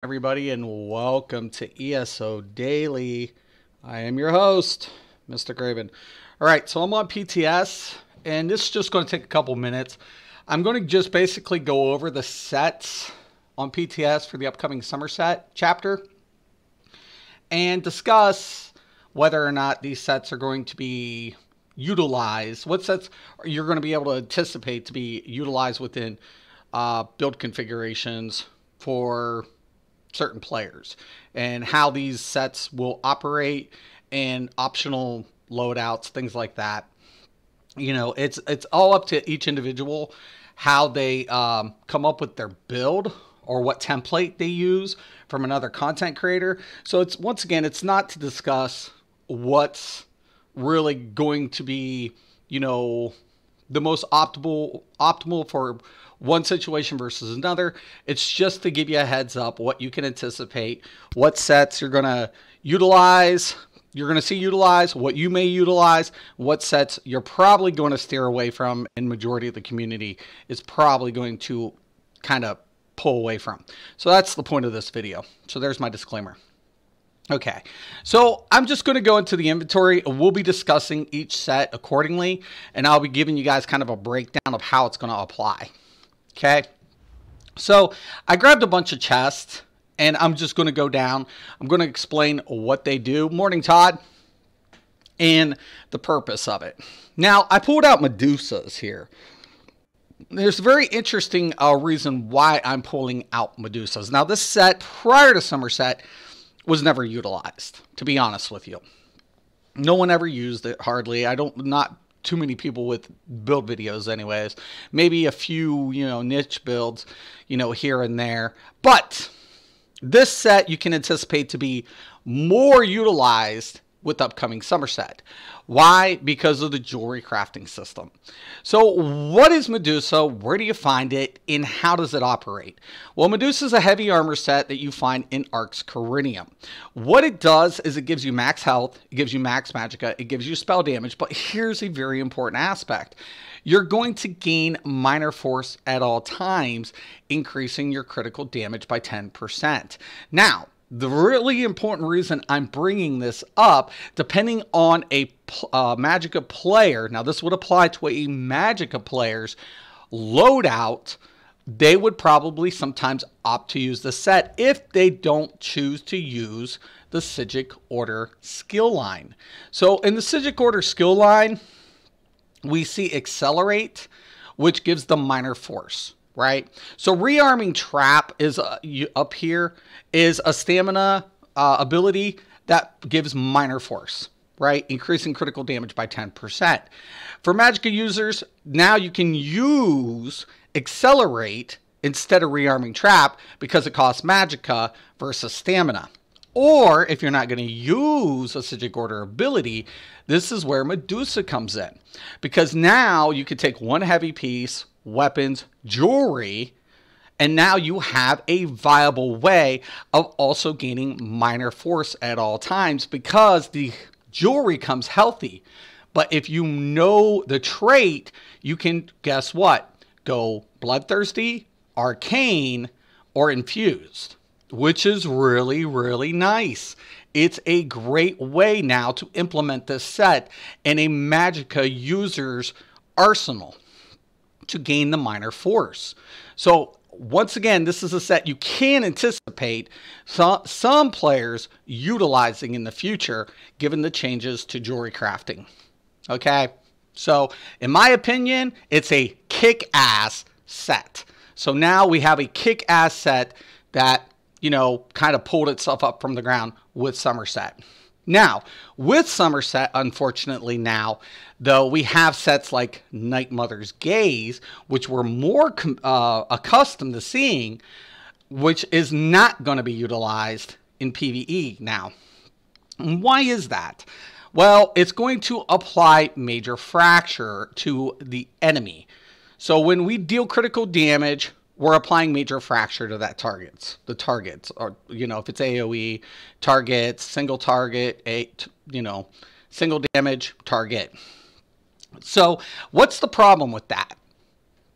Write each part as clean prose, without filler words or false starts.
Everybody, and welcome to ESO Daily. I am your host, Mr. Craven. All right, so I'm on PTS, and this is just going to take a couple minutes. I'm going to just basically go over the sets on PTS for the upcoming Somerset chapter and discuss whether or not these sets are going to be utilized. What sets you're going to be able to anticipate to be utilized within build configurations for certain players, and how these sets will operate, and optional loadouts, things like that. You know, it's all up to each individual how they come up with their build or what template they use from another content creator. So it's, once again, it's not to discuss what's really going to be, you know, the most optimal for one situation versus another. It's just to give you a heads up what you can anticipate, what sets you're going to utilize, you're going to see utilized, what you may utilize, what sets you're probably going to steer away from, and majority of the community is probably going to kind of pull away from. So that's the point of this video. So there's my disclaimer. Okay, so I'm just going to go into the inventory. We'll be discussing each set accordingly, and I'll be giving you guys kind of a breakdown of how it's going to apply. Okay, so I grabbed a bunch of chests, and I'm just going to go down. I'm going to explain what they do. Morning, Todd. And the purpose of it. Now, I pulled out Medusas here. There's a very interesting reason why I'm pulling out Medusas. Now, this set, prior to Somerset, was never utilized, to be honest with you. No one ever used it, hardly. Not too many people with build videos anyways. Maybe a few, you know, niche builds, you know, here and there. But this set you can anticipate to be more utilized with upcoming Somerset. Why? Because of the jewelry crafting system. So what is Medusa? Where do you find it? And how does it operate? Well, Medusa is a heavy armor set that you find in Arx Corinium. What it does is it gives you max health, it gives you max magicka, it gives you spell damage, but here's a very important aspect. You're going to gain minor force at all times, increasing your critical damage by 10%. Now, the really important reason I'm bringing this up, depending on a Magicka player, now this would apply to a Magicka player's loadout, they would probably sometimes opt to use the set if they don't choose to use the Psijic Order skill line. So in the Psijic Order skill line, we see Accelerate, which gives them minor force. Right? So rearming trap is up here is a stamina ability that gives minor force, right? Increasing critical damage by 10%. For Magicka users, now you can use Accelerate instead of rearming trap because it costs Magicka versus stamina. Or if you're not going to use a Psijic Order ability, this is where Medusa comes in. Because now you could take one heavy piece, weapons, jewelry, and now you have a viable way of also gaining minor force at all times because the jewelry comes healthy. But if you know the trait, you can, guess what? Go Bloodthirsty, Arcane, or Infused, which is really, really nice. It's a great way now to implement this set in a Magicka user's arsenal to gain the minor force. So once again, this is a set you can anticipate some players utilizing in the future given the changes to jewelry crafting. Okay, so in my opinion, it's a kick-ass set. So now we have a kick-ass set that, you know, kind of pulled itself up from the ground with Somerset. Now, with Somerset, unfortunately now, though, we have sets like Night Mother's Gaze, which we're more accustomed to seeing, which is not going to be utilized in PvE now. And why is that? Well, it's going to apply Major Fracture to the enemy. So when we deal critical damage, we're applying Major Fracture to that the targets, or, you know, if it's AoE, targets, single target, single damage, target. So what's the problem with that?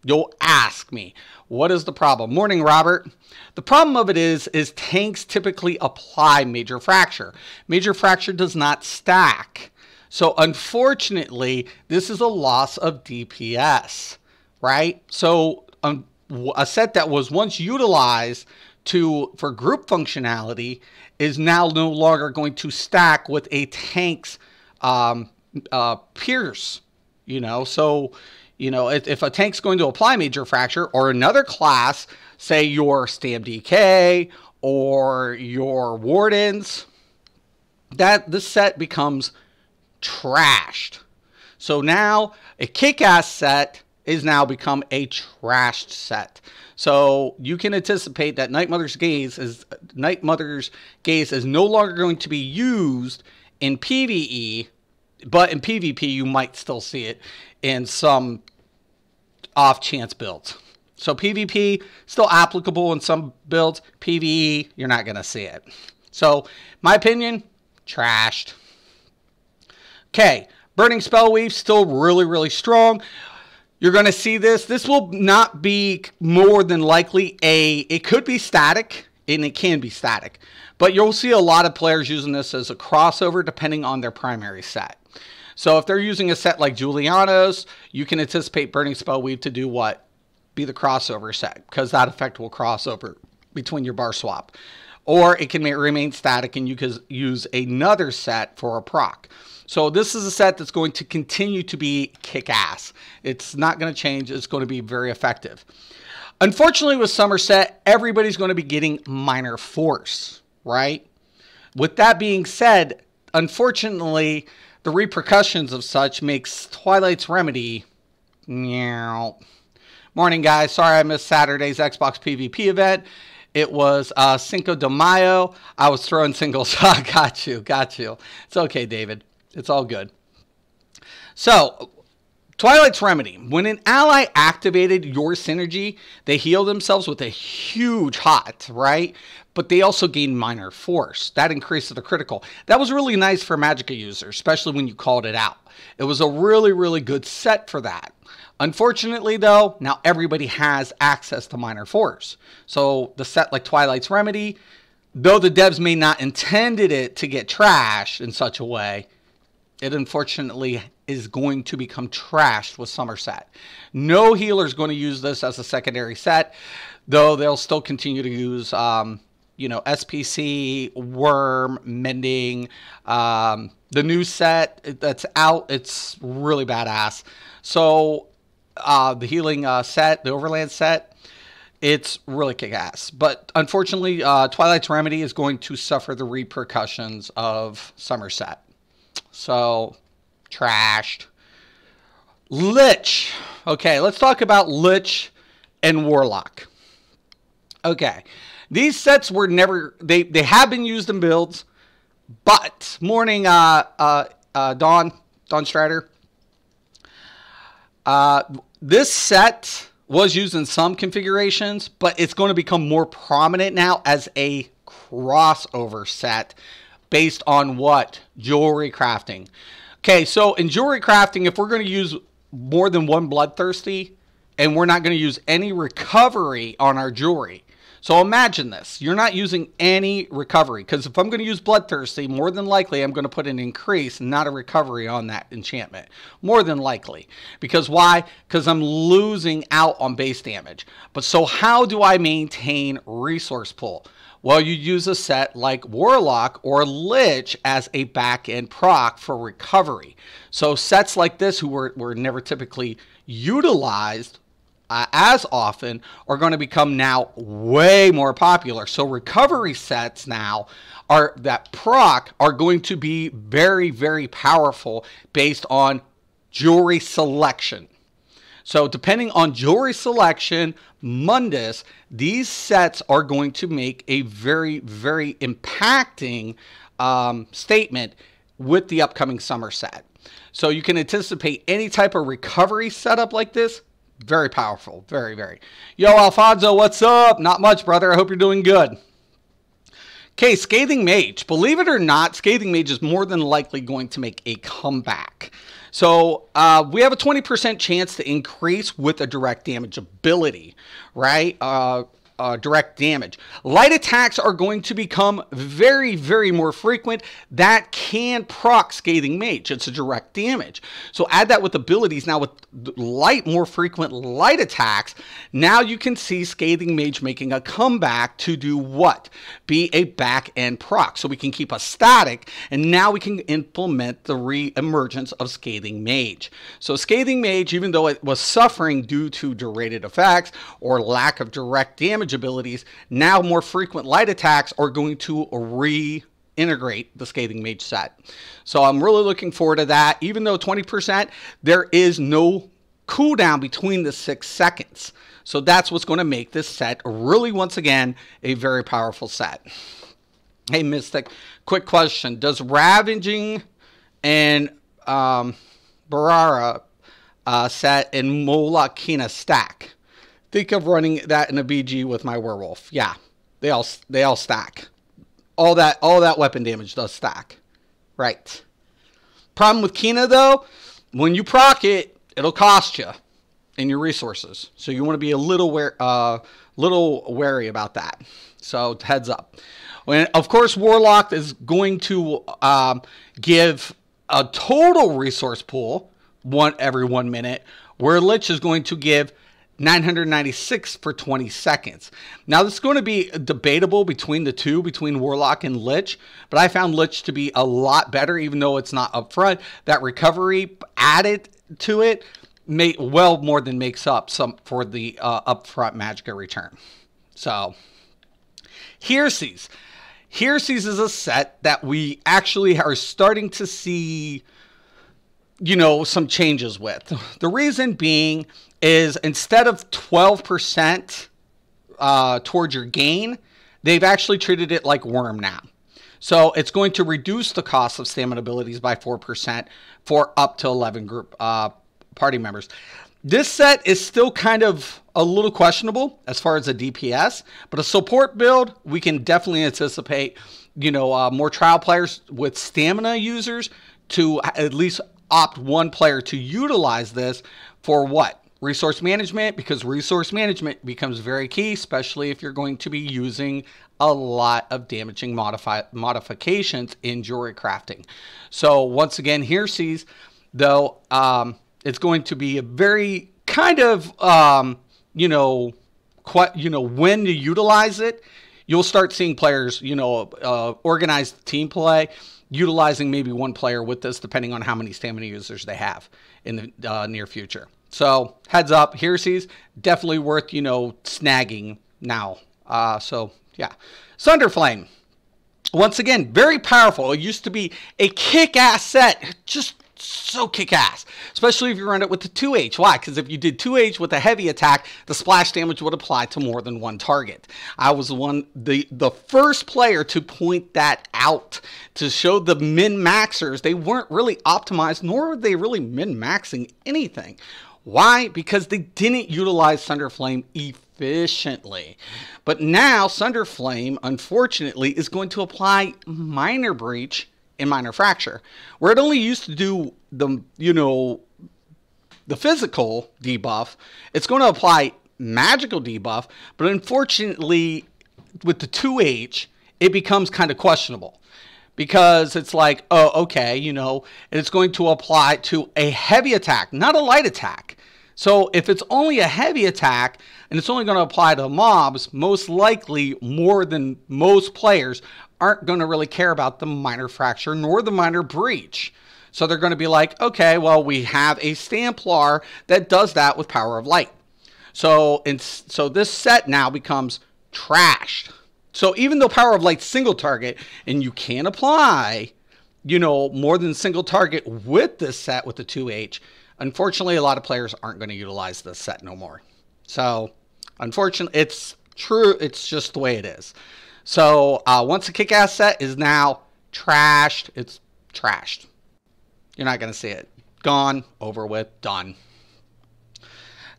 You'll ask me, what is the problem? Morning, Robert. The problem of it is tanks typically apply Major Fracture. Major Fracture does not stack. So unfortunately, this is a loss of DPS, right? So a set that was once utilized for group functionality is now no longer going to stack with a tank's pierce, so if a tank's going to apply Major Fracture, or another class, say your Stam DK or your Wardens, this set becomes trashed. So now a kick-ass set is now become a trashed set. So you can anticipate that Night Mother's Gaze is no longer going to be used in PvE, but in PvP you might still see it in some off-chance builds. So PvP still applicable in some builds. PvE, you're not going to see it. So my opinion, trashed. Okay, Burning Spell Weave still really, really strong. You're going to see this. This will not be more than likely it could be static, and it can be static. But you'll see a lot of players using this as a crossover depending on their primary set. So if they're using a set like Juliana's, you can anticipate Burning Spell Weave to do what? Be the crossover set, because that effect will cross over between your bar swap. Or it can remain static and you can use another set for a proc. So this is a set that's going to continue to be kick-ass. It's not going to change. It's going to be very effective. Unfortunately, with Somerset, everybody's going to be getting Minor Force, right? With that being said, unfortunately, the repercussions of such makes Twilight's Remedy. Meow. Morning, guys. Sorry I missed Saturday's Xbox PvP event. It was Cinco de Mayo. I was throwing singles. Got you. It's okay, David. It's all good. So, Twilight's Remedy. When an ally activated your synergy, they heal themselves with a huge hot, right? But they also gain Minor Force. That increases the critical. That was really nice for Magicka users, especially when you called it out. It was a really, really good set for that. Unfortunately, though, now everybody has access to Minor Force. So the set like Twilight's Remedy, though the devs may not intended it to get trashed in such a way, it unfortunately is going to become trashed with Somerset. No healer is going to use this as a secondary set, though they'll still continue to use, SPC, Worm, Mending, the new set that's out. It's really badass. So the healing set, the Overland set, it's really kick-ass. But unfortunately, Twilight's Remedy is going to suffer the repercussions of Somerset. So, trashed. Lich. Okay, let's talk about Lich and Warlock. Okay, these sets were never, they have been used in builds, but, morning, Dawn Strider. This set was used in some configurations, but it's going to become more prominent now as a crossover set based on what? Jewelry crafting. Okay, so in jewelry crafting, if we're going to use more than one Bloodthirsty, and we're not going to use any recovery on our jewelry. So imagine this. You're not using any recovery, because if I'm going to use Bloodthirsty, more than likely I'm going to put an increase, not a recovery on that enchantment. More than likely. Because why? Because I'm losing out on base damage. But so how do I maintain resource pool? Well, you use a set like Warlock or Lich as a back-end proc for recovery. So sets like this, who were never typically utilized as often, are going to become now way more popular. So recovery sets now that proc are going to be very, very powerful based on jewelry selection. So depending on jewelry selection, Mundus, these sets are going to make a very, very impacting statement with the upcoming summer set. So you can anticipate any type of recovery setup like this. Very powerful. Very, very. Yo, Alfonso, what's up? Not much, brother. I hope you're doing good. Okay, Scathing Mage. Believe it or not, Scathing Mage is more than likely going to make a comeback. So we have a 20% chance to increase with a direct damage ability, right? Direct damage. Light attacks are going to become very, very more frequent. That can proc Scathing Mage. It's a direct damage. So add that with abilities. Now with more frequent light attacks, now you can see Scathing Mage making a comeback to do what? Be a back end proc. So we can keep a static, and now we can implement the re-emergence of Scathing Mage. So Scathing Mage, even though it was suffering due to derated effects or lack of direct damage abilities, now more frequent light attacks are going to reintegrate the Scathing Mage set. So I'm really looking forward to that. Even though 20%, there is no cooldown between the 6 seconds. So that's what's going to make this set really, once again, a very powerful set. Hey, Mystic, quick question. Does Ravaging and Barara set and Moloch Kina stack? Think of running that in a BG with my werewolf. Yeah, they all stack. All that weapon damage does stack. Right. Problem with Kina though, when you proc it, it'll cost you in your resources. So you want to be a little wary about that. So heads up. When, of course, Warlock is going to give a total resource pool every 1 minute, where Lich is going to give 996 for 20 seconds. Now, this is going to be debatable between the two, between Warlock and Lich, but I found Lich to be a lot better, even though it's not upfront. That recovery added to it well more than makes up some for the upfront Magicka return. So, Hearses. Hearses is a set that we actually are starting to see, you know, some changes with. The reason being is instead of 12% towards your gain, they've actually treated it like Worm now. So it's going to reduce the cost of stamina abilities by 4% for up to 11 group party members. This set is still kind of a little questionable as far as a DPS, but a support build, we can definitely anticipate, you know, more trial players with stamina users to at least opt one player to utilize this for what? Resource management, because resource management becomes very key, especially if you're going to be using a lot of damaging modifications in jewelry crafting. So once again, Hearses, though, it's going to be a very kind of, when to utilize it. You'll start seeing players, organized team play, utilizing maybe one player with this, depending on how many stamina users they have in the near future. So heads up, Hearses, definitely worth, snagging now. So yeah, Sunderflame. Once again, very powerful. It used to be a kick-ass set, just so kick-ass, especially if you run it with the 2H. Why? Because if you did 2H with a heavy attack, the splash damage would apply to more than one target. I was the first player to point that out, to show the min-maxers they weren't really optimized, nor were they really min-maxing anything. Why? Because they didn't utilize Sunderflame efficiently. But now Sunderflame, unfortunately, is going to apply Minor Breach in Minor Fracture, where it only used to do the physical debuff. It's going to apply magical debuff, but unfortunately, with the 2H, it becomes kind of questionable. Because it's like, oh, okay, and it's going to apply to a heavy attack, not a light attack. So if it's only a heavy attack, and it's only going to apply to mobs, most likely, more than most players, aren't going to really care about the Minor Fracture nor the Minor Breach. So they're going to be like, okay, well, we have a Stamplar that does that with Power of Light. So this set now becomes trashed. So even though Power of Light's single target, and you can apply, more than single target with this set with the 2H, unfortunately, a lot of players aren't going to utilize this set no more. So, unfortunately, it's true. It's just the way it is. So, once a kick-ass set is now trashed, it's trashed. You're not going to see it. Gone, over with, done.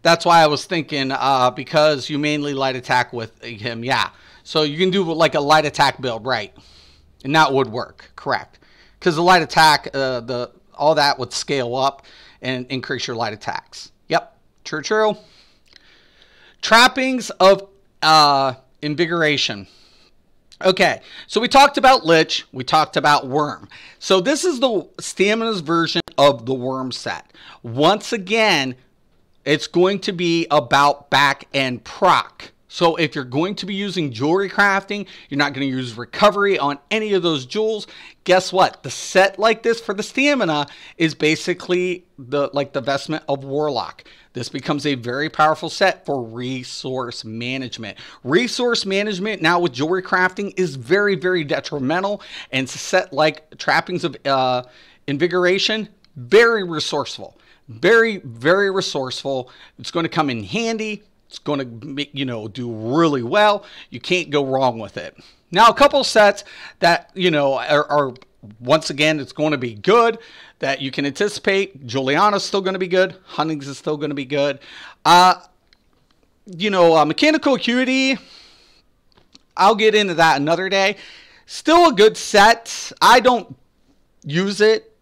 That's why I was thinking, because you mainly light attack with him, yeah. So you can do like a light attack build, right? And that would work, correct. Because the light attack, the all that would scale up and increase your light attacks. Yep, true. Trappings of invigoration. Okay, so we talked about Lich, we talked about Worm. So this is the Stamina's version of the Worm set. Once again, it's going to be about back and proc. So if you're going to be using jewelry crafting, you're not going to use recovery on any of those jewels. Guess what? The set like this for the stamina is basically like the vestment of Warlock. This becomes a very powerful set for resource management. Resource management now with jewelry crafting is very, very detrimental. And it's a set like Trappings of Invigoration, very resourceful. Very, very resourceful. It's going to come in handy. It's going to, do really well. You can't go wrong with it. Now, a couple sets that, are once again, it's going to be good that you can anticipate. Juliana's still going to be good. Huntings is still going to be good. Mechanical Acuity, I'll get into that another day. Still a good set. I don't use it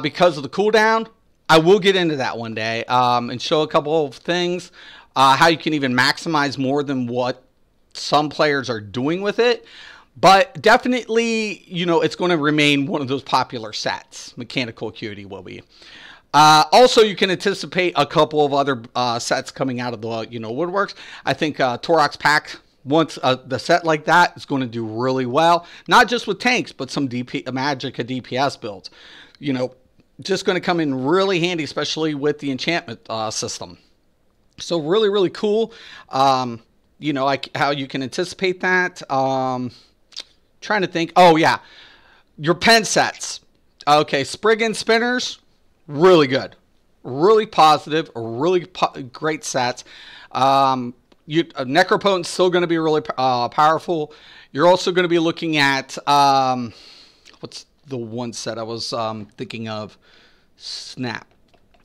because of the cooldown. I will get into that one day and show a couple of things. How you can even maximize more than what some players are doing with it. But definitely, it's going to remain one of those popular sets. Mechanical Acuity will be. Also, you can anticipate a couple of other sets coming out of the, woodworks. I think Torox Pack, once the set like that is going to do really well. Not just with tanks, but some Magicka DPS builds. Just going to come in really handy, especially with the enchantment system. So really, really cool. How you can anticipate that. Trying to think. Oh, yeah. Your pen sets. Okay, Spriggan Spinners, really good. Really positive. Really great sets. Necropotent's still going to be really powerful. You're also going to be looking at, what's the one set I was thinking of? Snap.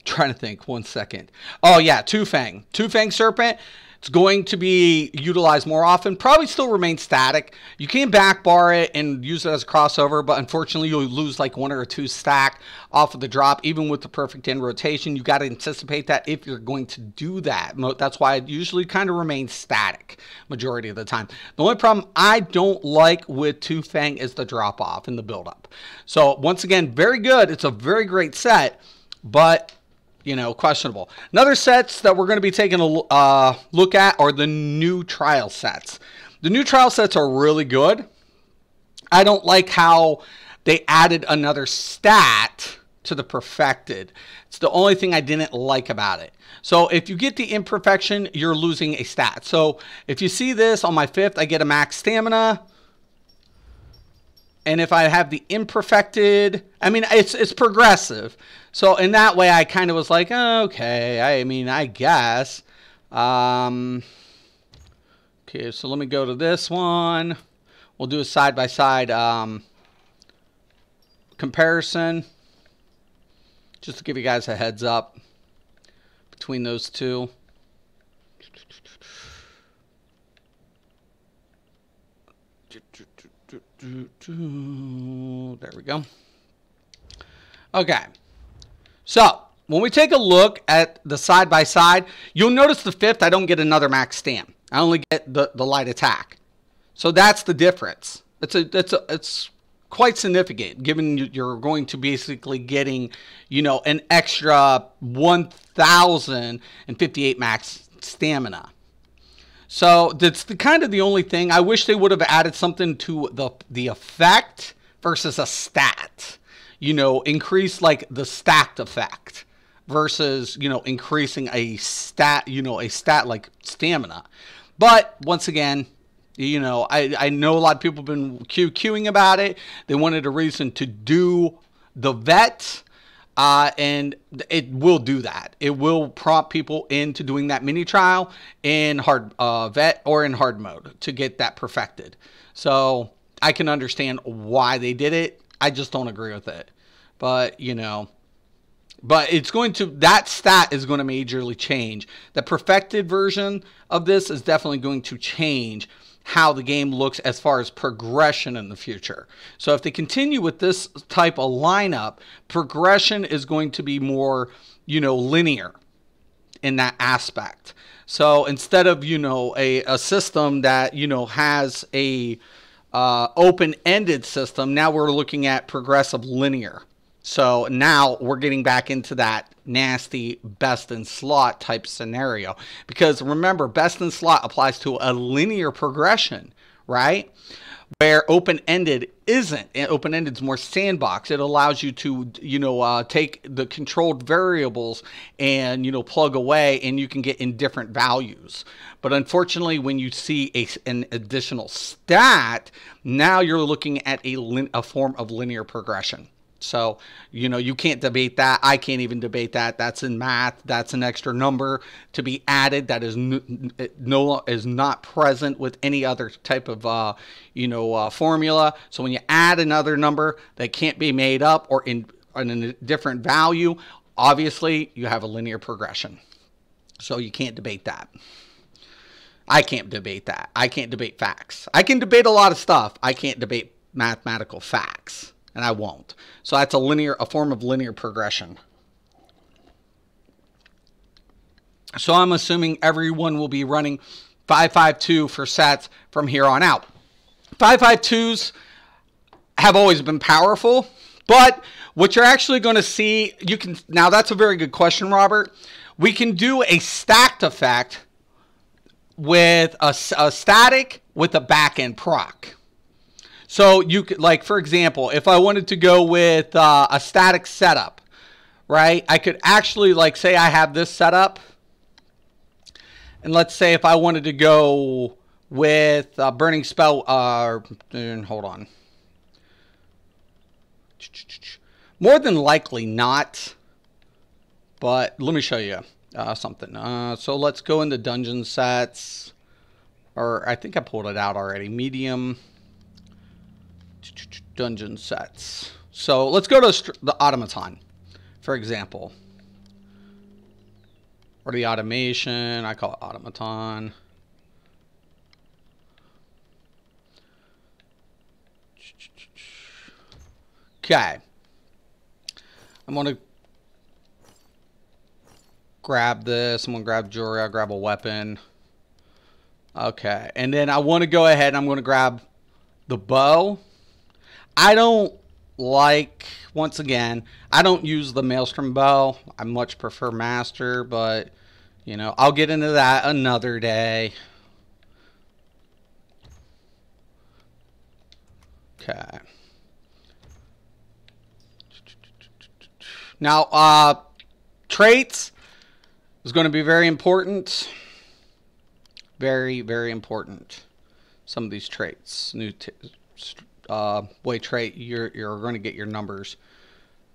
Trying to think. 1 second. Oh, yeah. Two Fang Serpent. It's going to be utilized more often. Probably still remain static. You can backbar it and use it as a crossover, but unfortunately you'll lose like 1 or 2 stack off of the drop. Even with the perfect end rotation, you got to anticipate that if you're going to do that. That's why it usually kind of remains static majority of the time. The only problem I don't like with Two Fang is the drop off and the build up. So once again, very good. It's a very great set, but questionable. Another sets that we're going to be taking a look at are the new trial sets. The new trial sets are really good. I don't like how they added another stat to the perfected. It's the only thing I didn't like about it. So if you get the imperfection, you're losing a stat. So if you see this on my 5th, I get a max stamina. And if I have the imperfected, it's progressive. So in that way, I kind of was like, okay, I guess. Okay, so let me go to this one. We'll do a side-by-side comparison. Just to give you guys a heads up between those two. There we go. Okay. So, when we take a look at the side-by-side, you'll notice the 5th, I don't get another max stam. I only get the light attack. So that's the difference. It's quite significant, given you're going to basically getting, an extra 1,058 max stamina. So that's kind of the only thing. I wish they would have added something to the effect versus a stat. Increase like the stacked effect versus, increasing a stat, a stat like stamina. But once again, I know a lot of people have been queuing about it. They wanted a reason to do the vet. And it will do that. It will prompt people into doing that mini trial in hard vet or in hard mode to get that perfected. So I can understand why they did it. I just don't agree with it. But, but it's going to, that stat is going to majorly change. The perfected version of this is definitely going to change. how the game looks as far as progression in the future. So if they continue with this type of lineup, progression is going to be more, linear in that aspect. So instead of, a system that, has a open-ended system, now we're looking at progressive linear. So now we're getting back into that nasty best in slot type scenario. Because remember, best in slot applies to a linear progression, right? Where open-ended isn't. Open-ended is more sandbox. It allows you to, take the controlled variables and, plug away, and you can get in different values. But unfortunately, when you see an additional stat, now you're looking at a form of linear progression. So, you can't debate that. I can't even debate that. That's in math. That's an extra number to be added that is is not present with any other type of, formula. So when you add another number that can't be made up or in a different value, obviously you have a linear progression. So you can't debate that. I can't debate that. I can't debate facts. I can debate a lot of stuff. I can't debate mathematical facts. And I won't. So that's a form of linear progression. So I'm assuming everyone will be running 5.5.2 for sets from here on out. 5.5.2s have always been powerful, but what you're actually going to see, now that's a very good question, Robert. We can do a stacked effect with a static with a back-end proc. So you could, like, for example, if I wanted to go with a static setup, right? I could actually, like, say I have this setup. And let's say if I wanted to go with Burning Spell, hold on. More than likely not. But let me show you something. So let's go into dungeon sets. Or I think I pulled it out already. Medium. Dungeon sets. So let's go to the automaton, for example. Or the automation. I call it automaton. Okay. I'm going to grab this. I'm going to grab jewelry. I'll grab a weapon. Okay. And then I want to go ahead and I'm going to grab the bow. I don't like, once again, I don't use the Maelstrom bow. I much prefer Master, but, I'll get into that another day. Okay. Now, traits is going to be very important. Very, very important. Some of these traits. Trait, you're going to get your numbers.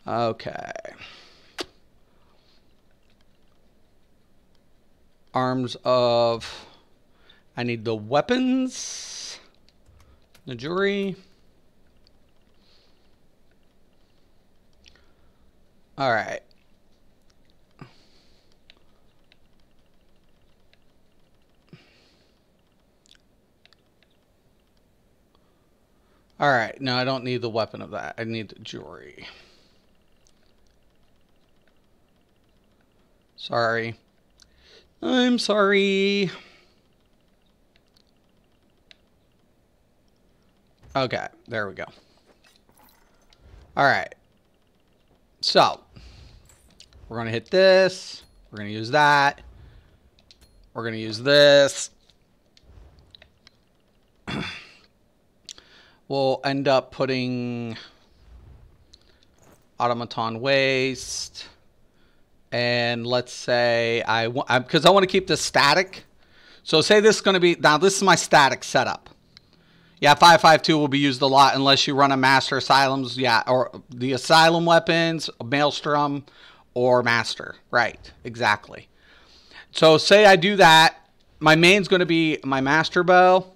Okay. Arms of, I need the weapons. The jewelry. All right. All right, no, I don't need the weapon of that. I need the jewelry. Sorry. I'm sorry. Okay, there we go. All right. So, we're going to hit this. We're going to use that. We're going to use this. We'll end up putting automaton waste. And let's say because I want to keep this static. So say this is going to be, now this is my static setup. Yeah, 5.5.2 will be used a lot unless you run a Master Asylums. Yeah, or the Asylum weapons, Maelstrom, or Master. Right, exactly. So say I do that. My main's going to be my Master Bow.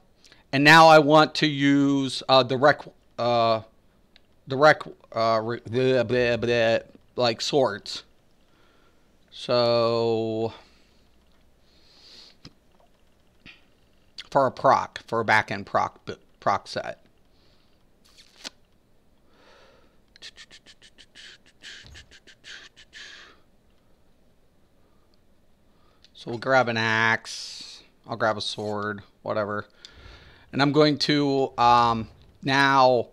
And now I want to use like swords. So for a proc, for a back-end proc set. So we'll grab an axe. I'll grab a sword, whatever. And I'm going to now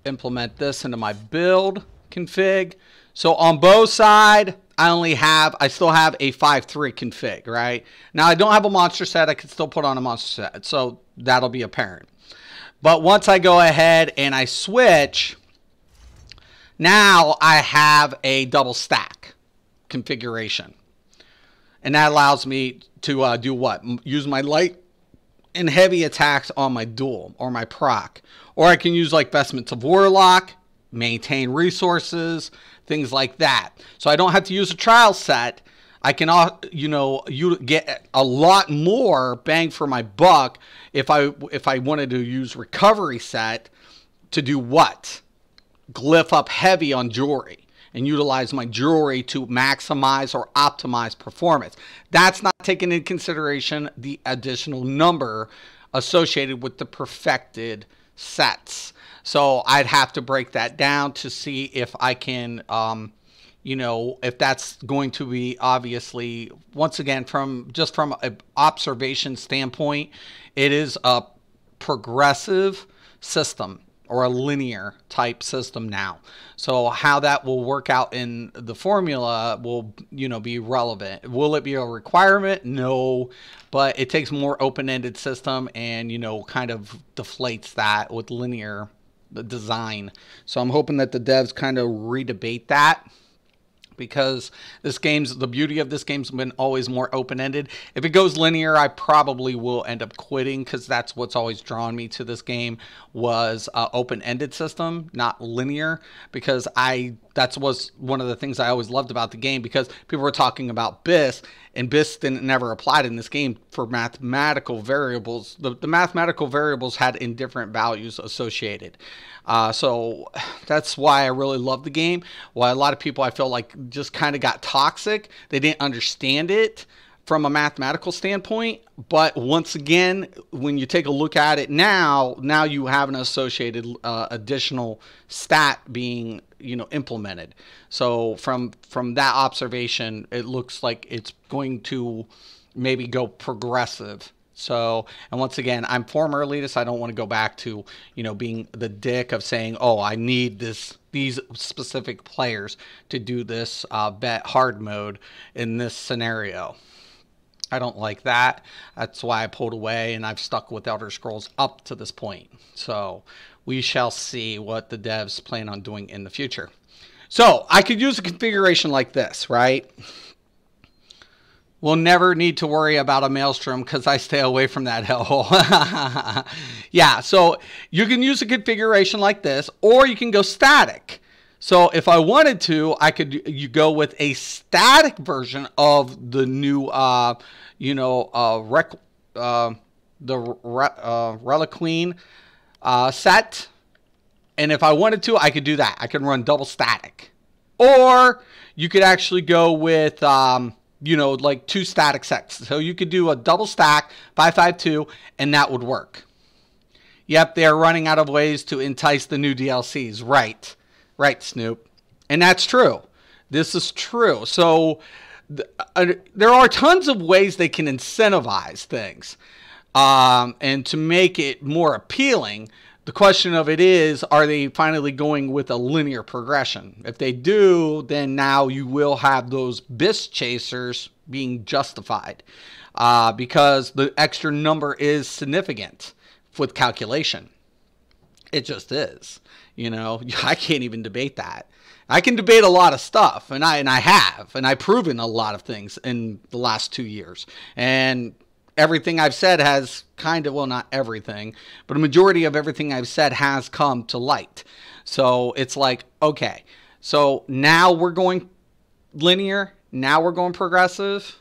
implement this into my build config. So on both sides, I still have a 5-3 config, right? Now I don't have a monster set. I can still put on a monster set. So that'll be apparent. But once I go ahead and I switch, now I have a double stack configuration. And that allows me to do what? Use my light and heavy attacks on my duel or my proc. Or I can use like Vestments of Warlock, maintain resources, things like that. So I don't have to use a trial set. I can, you get a lot more bang for my buck if I wanted to use recovery set to do what? Glyph up heavy on jewelry and utilize my jewelry to maximize or optimize performance. That's not taking into consideration the additional number associated with the perfected sets. So I'd have to break that down to see if I can, if that's going to be, obviously, once again, from an observation standpoint, it is a progressive system or a linear type system now. So how that will work out in the formula will, be relevant. Will it be a requirement? No, but it takes more open-ended system and, kind of deflates that with linear design. So I'm hoping that the devs kind of redebate that, because the beauty of this game's been always more open-ended. If it goes linear, I probably will end up quitting, because that's what's always drawn me to this game, was open-ended system, not linear, because that was one of the things I always loved about the game, because people were talking about BIS, and BIS never applied in this game for mathematical variables. The mathematical variables had indifferent values associated. So that's why I really love the game. Why a lot of people, I feel like, just kind of got toxic. They didn't understand it from a mathematical standpoint. But once again, when you take a look at it now you have an associated additional stat being implemented. So from that observation, it looks like it's going to maybe go progressive. So, and once again, I'm former elitist. I don't want to go back to, being the dick of saying, oh, I need these specific players to do this bet hard mode in this scenario. I don't like that. That's why I pulled away, and I've stuck with Elder Scrolls up to this point. So we shall see what the devs plan on doing in the future. So I could use a configuration like this, right? We'll never need to worry about a Maelstrom because I stay away from that hellhole. Yeah, so you can use a configuration like this, or you can go static. So if I wanted to, you go with a static version of the new, Reliqueen set. And if I wanted to, I could do that. I could run double static. Or you could actually go with, like 2 static sets. So you could do a double stack, 552, and that would work. Yep, they're running out of ways to entice the new DLCs. Right. Right, Snoop. And that's true. This is true. So there are tons of ways they can incentivize things. And to make it more appealing, the question of it is, are they finally going with a linear progression? If they do, then now you will have those BIS chasers being justified, because the extra number is significant with calculation. It just is. I can't even debate that. I can debate a lot of stuff, and I have, and I've proven a lot of things in the last 2 years. And everything I've said has well, not everything, but a majority of everything I've said has come to light. So it's like, okay, so now we're going linear, now we're going progressive.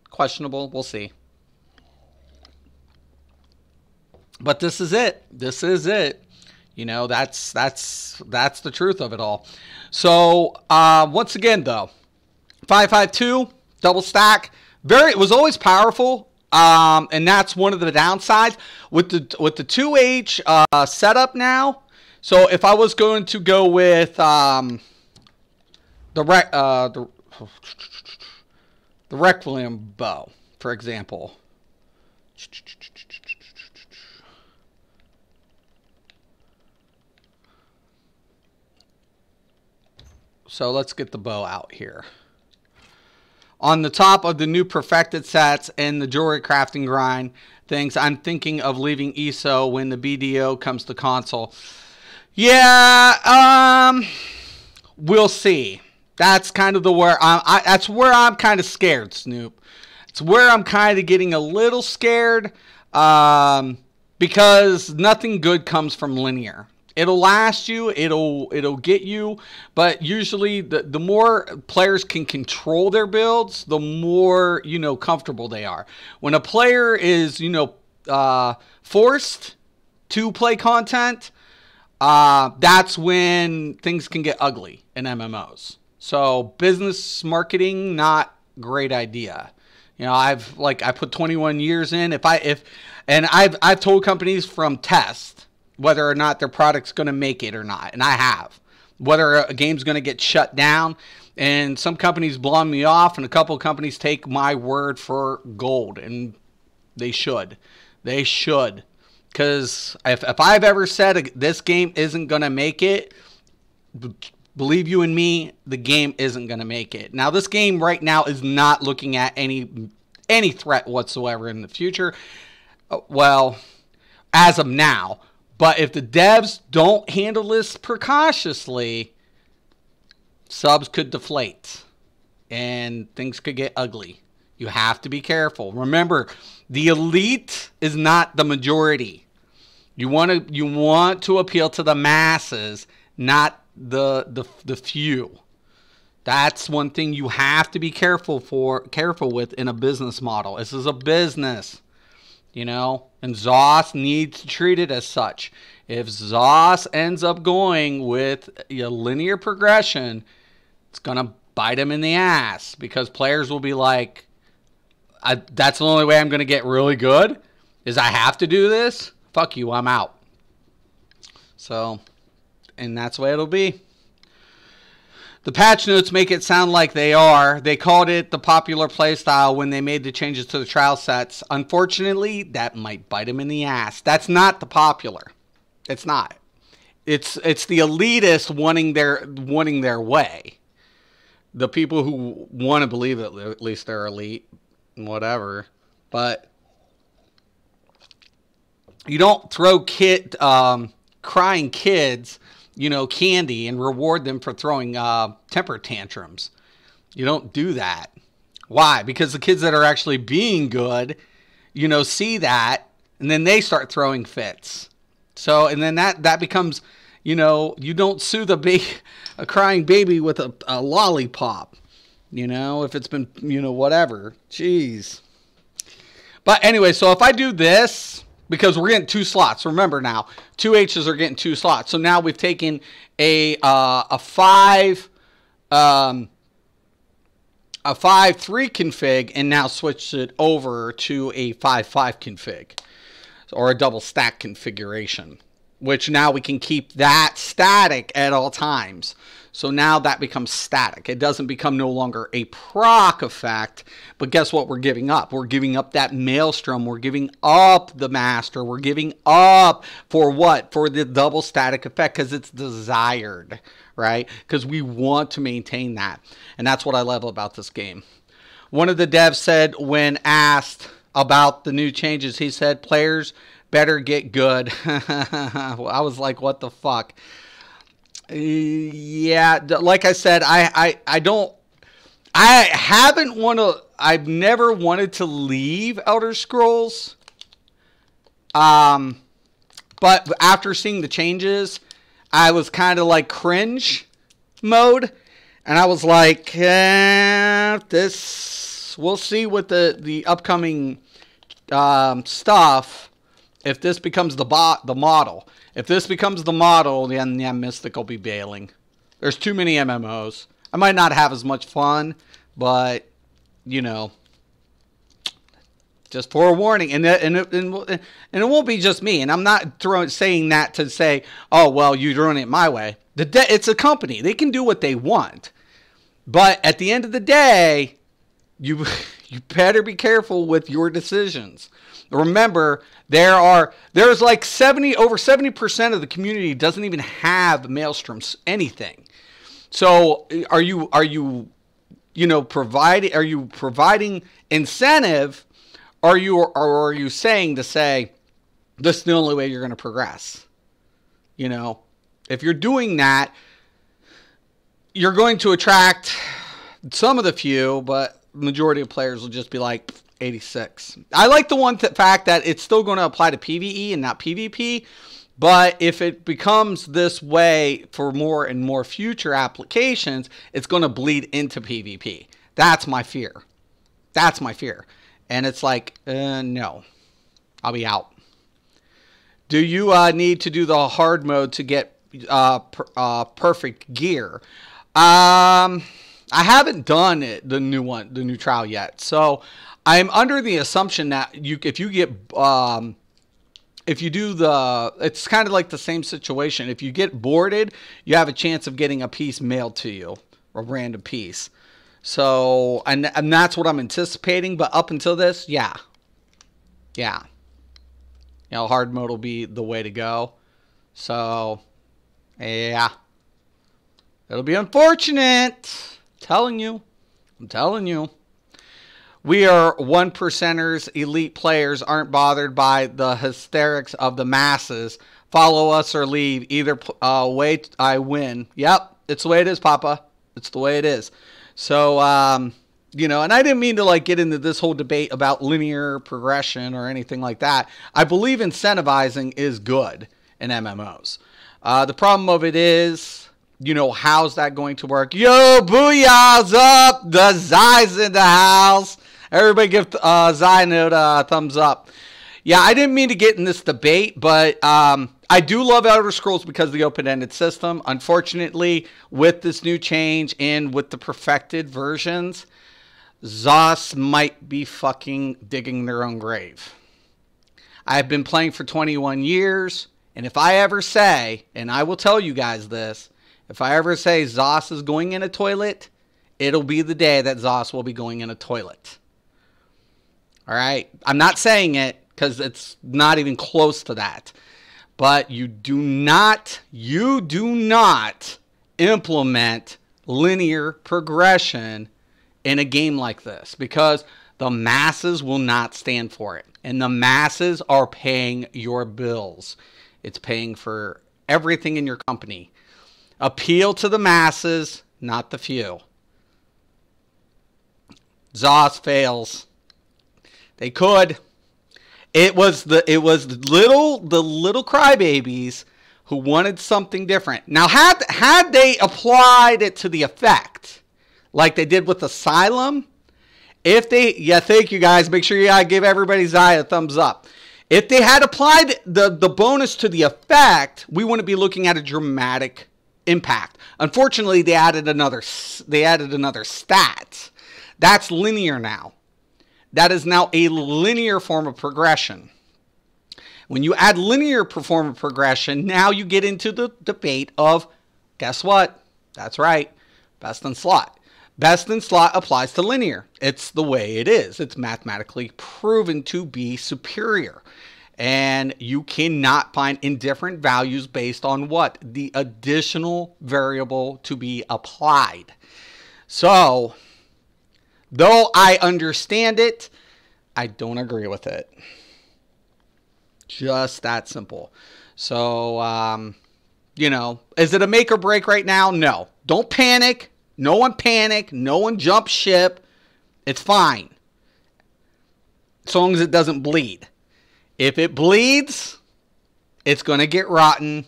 Questionable. We'll see. But this is it. This is it. That's the truth of it all. So once again, though, 552 double stack. It was always powerful. And that's one of the downsides with the 2H setup now. So if I was going to go with the Requiem bow, for example. So let's get the bow out here. On the top of the new perfected sets and the jewelry crafting grind things, I'm thinking of leaving ESO when the BDO comes to console. Yeah, we'll see. That's kind of that's where I'm kind of scared, Snoop. It's where I'm kind of getting a little scared because nothing good comes from linear. It'll last you, it'll get you, but usually the more players can control their builds, the more, comfortable they are. When a player is, forced to play content, that's when things can get ugly in MMOs. So business marketing, not great idea. I put 21 years in. I've told companies from test whether or not their product's going to make it or not, and I have. Whether a game's going to get shut down, and some companies blow me off, and a couple of companies take my word for gold, and they should. They should. Because if I've ever said this game isn't going to make it, believe you and me, the game isn't going to make it. Now, this game right now is not looking at any threat whatsoever in the future. Well, as of now. But if the devs don't handle this precautiously, subs could deflate and things could get ugly. You have to be careful. Remember, the elite is not the majority. You want to appeal to the masses, not the few. That's one thing you have to be careful with in a business model. This is a business. And ZOS needs to treat it as such. If ZOS ends up going with a linear progression, it's going to bite them in the ass because players will be like, that's the only way I'm going to get really good is I have to do this. Fuck you, I'm out. So, and that's the way it'll be. The patch notes make it sound like they are. They called it the popular playstyle when they made the changes to the trial sets. Unfortunately, that might bite them in the ass. That's not the popular. It's not. It's the elitist wanting their way. The people who want to believe it, at least they're elite and whatever. But you don't throw crying kids candy and reward them for throwing temper tantrums. You don't do that. Why? Because the kids that are actually being good, see that, and then they start throwing fits. So, and then that becomes, you don't soothe a crying baby with a lollipop, if it's been, whatever. Jeez. But anyway, so if I do this, because we're getting 2 slots. Remember now, 2Hs are getting 2 slots. So now we've taken a 5-3 config and now switched it over to a 5-5 config or a double stack configuration, which now we can keep that static at all times. So now that becomes static. It doesn't become no longer a proc effect. But guess what we're giving up? We're giving up that maelstrom. We're giving up the master. We're giving up for what? For the double static effect because it's desired, right? Because we want to maintain that. And that's what I love about this game. One of the devs said when asked about the new changes, he said, players better get good. I was like, what the fuck? Yeah, like I said, I've never wanted to leave Elder Scrolls. But after seeing the changes, I was kind of like cringe mode. And I was like, we'll see with the upcoming stuff if this becomes the model. If this becomes the model, then Mystic will be bailing. There's too many MMOs. I might not have as much fun, but, Just forewarning, and it won't be just me. And I'm not saying that to say, oh well, you're doing it my way. It's a company; they can do what they want. But at the end of the day, you better be careful with your decisions. Remember, there's like over 70% of the community doesn't even have Maelstrom's anything. So are you providing incentive? Or are you saying to say this is the only way you're going to progress? If you're doing that, you're going to attract some of the few, but majority of players will just be like 86. I like the fact that it's still going to apply to PvE and not PvP. But if it becomes this way for more and more future applications, it's going to bleed into PvP. That's my fear. And it's like, no, I'll be out. Do you need to do the hard mode to get perfect gear? I haven't done the new trial yet. So I'm under the assumption that if you do it's kind of like the same situation. If you get boarded, you have a chance of getting a piece mailed to you, a random piece. So, and that's what I'm anticipating. But up until this, yeah. Hard mode will be the way to go. So, yeah. It'll be unfortunate. I'm telling you. We are 1%ers, elite players aren't bothered by the hysterics of the masses. Follow us or leave. Either way, I win. Yep, it's the way it is, Papa. It's the way it is. So, and I didn't mean to get into this whole debate about linear progression or anything like that. I believe incentivizing is good in MMOs. The problem of it is, how's that going to work? Yo, booyah's up. The Zai's in the house. Everybody give Zai a thumbs up. Yeah, I didn't mean to get in this debate, but I do love Elder Scrolls because of the open-ended system. Unfortunately, with this new change and with the perfected versions, ZOS might be fucking digging their own grave. I've been playing for 21 years, and if I ever say, and I will tell you guys this, if I ever say ZOS is going in a toilet, it'll be the day that ZOS will be going in a toilet. All right? I'm not saying it because it's not even close to that. But you do not implement linear progression in a game like this because the masses will not stand for it. And the masses are paying your bills. It's paying for everything in your company. Appeal to the masses, not the few. ZOS fails. They could. It was the little crybabies who wanted something different. Now, had they applied it to the effect, like they did with Asylum, thank you guys. Make sure you give everybody Zai a thumbs up. If they had applied the bonus to the effect, we wouldn't be looking at a dramatic impact. Unfortunately, they added another stat. That's linear now. That is now a linear form of progression. When you add linear form of progression, now you get into the debate of, guess what? That's right, best in slot. Best in slot applies to linear. It's the way it is. It's mathematically proven to be superior. And you cannot find indifferent values based on what? The additional variable to be applied. So, though I understand it, I don't agree with it. Just that simple. So, is it a make or break right now? No. Don't panic. No one panic. No one jump ship. It's fine. As long as it doesn't bleed. If it bleeds, it's going to get rotten.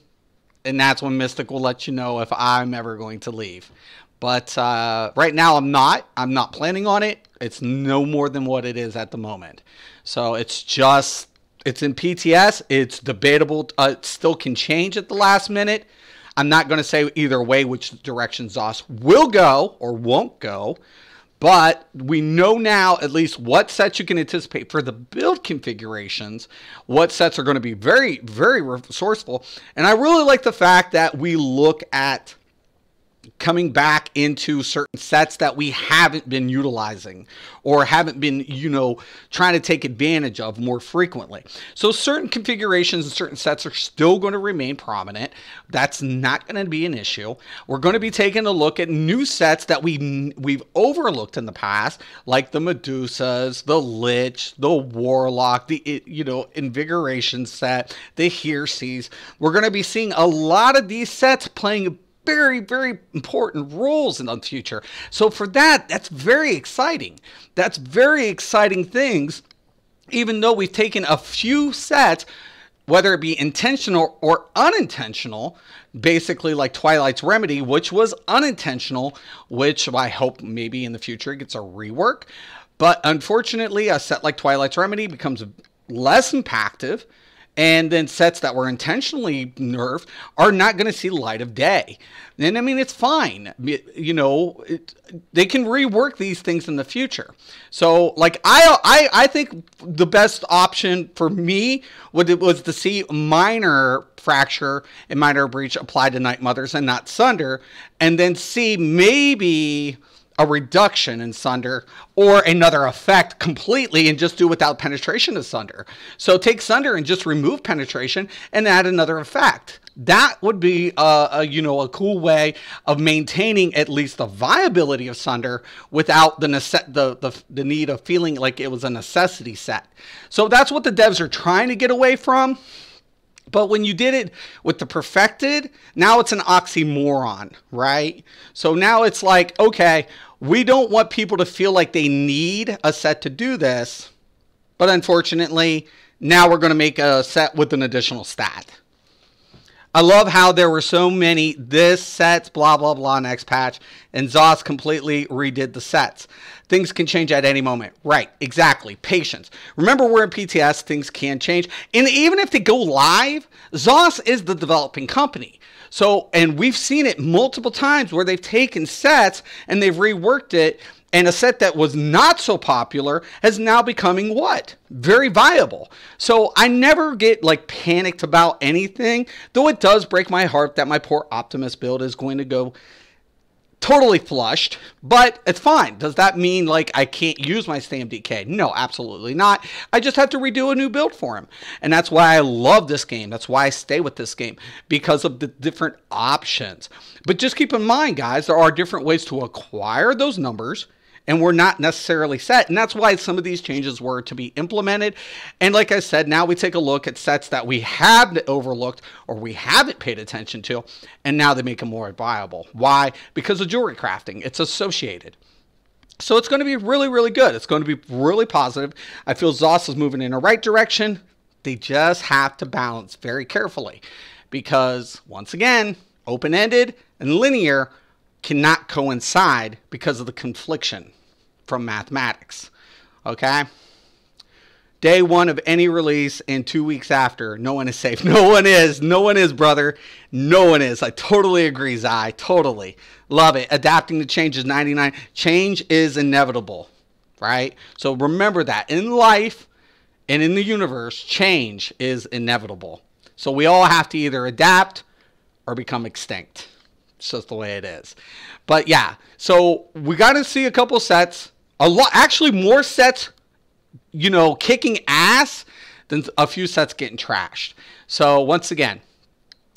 And that's when Mystic will let you know if I'm ever going to leave. But right now I'm not. I'm not planning on it. It's no more than what it is at the moment. So it's in PTS. It's debatable. It still can change at the last minute. I'm not going to say either way which direction ZOS will go or won't go. But we know now at least what sets you can anticipate for the build configurations, what sets are going to be very, very resourceful. And I really like the fact that we look at coming back into certain sets that we haven't been utilizing or haven't been, trying to take advantage of more frequently. So certain configurations and certain sets are still going to remain prominent. That's not going to be an issue. We're going to be taking a look at new sets that we've overlooked in the past, like the Medusas, the Lich, the Warlock, the Invigoration set, the Hearseys. We're going to be seeing a lot of these sets playing very, very important roles in the future. So for that, that's very exciting. That's very exciting things, even though we've taken a few sets, whether it be intentional or unintentional, basically like Twilight's Remedy, which was unintentional, which I hope maybe in the future gets a rework. But unfortunately, a set like Twilight's Remedy becomes less impactful. And then sets that were intentionally nerfed are not going to see light of day. And I mean, it's fine. They can rework these things in the future. So like, I think the best option for me was to see Minor Fracture and Minor Breach applied to Night Mothers and not Sunder. And then see maybe a reduction in Sunder or another effect completely and just do without penetration of Sunder. So take Sunder and just remove penetration and add another effect. That would be a cool way of maintaining at least the viability of Sunder without the need of feeling like it was a necessity set. So that's what the devs are trying to get away from. But when you did it with the Perfected, now it's an oxymoron, right? So now it's like, okay, we don't want people to feel like they need a set to do this. But unfortunately, now we're going to make a set with an additional stat. I love how there were so many this sets, blah, blah, blah, next patch, and ZOS completely redid the sets. Things can change at any moment. Right, exactly. Patience. Remember, we're in PTS, things can change. And even if they go live, ZOS is the developing company. So, and we've seen it multiple times where they've taken sets and they've reworked it, and a set that was not so popular is now becoming what? Very viable. So I never get like panicked about anything, though it does break my heart that my poor Optimus build is going to go totally flushed, but it's fine. Does that mean like I can't use my StamDK? No, absolutely not. I just have to redo a new build for him. And that's why I love this game. That's why I stay with this game, because of the different options. But just keep in mind, guys, there are different ways to acquire those numbers, and we're not necessarily set. And that's why some of these changes were to be implemented. And like I said, now we take a look at sets that we have overlooked or we haven't paid attention to, and now they make them more viable. Why? Because of jewelry crafting. It's associated. So it's going to be really, really good. It's going to be really positive. I feel ZOS is moving in the right direction. They just have to balance very carefully because, once again, open-ended and linear cannot coincide because of the confliction from mathematics. Okay? Day one of any release and 2 weeks after, no one is safe. No one is. No one is, brother. No one is. I totally agree, Zai. Totally. Love it. Adapting to change is 99. Change is inevitable. Right? So remember that. In life and in the universe, change is inevitable. So we all have to either adapt or become extinct. It's just the way it is. But yeah, so we got to see a couple sets. Actually more sets, kicking ass than a few sets getting trashed. So once again,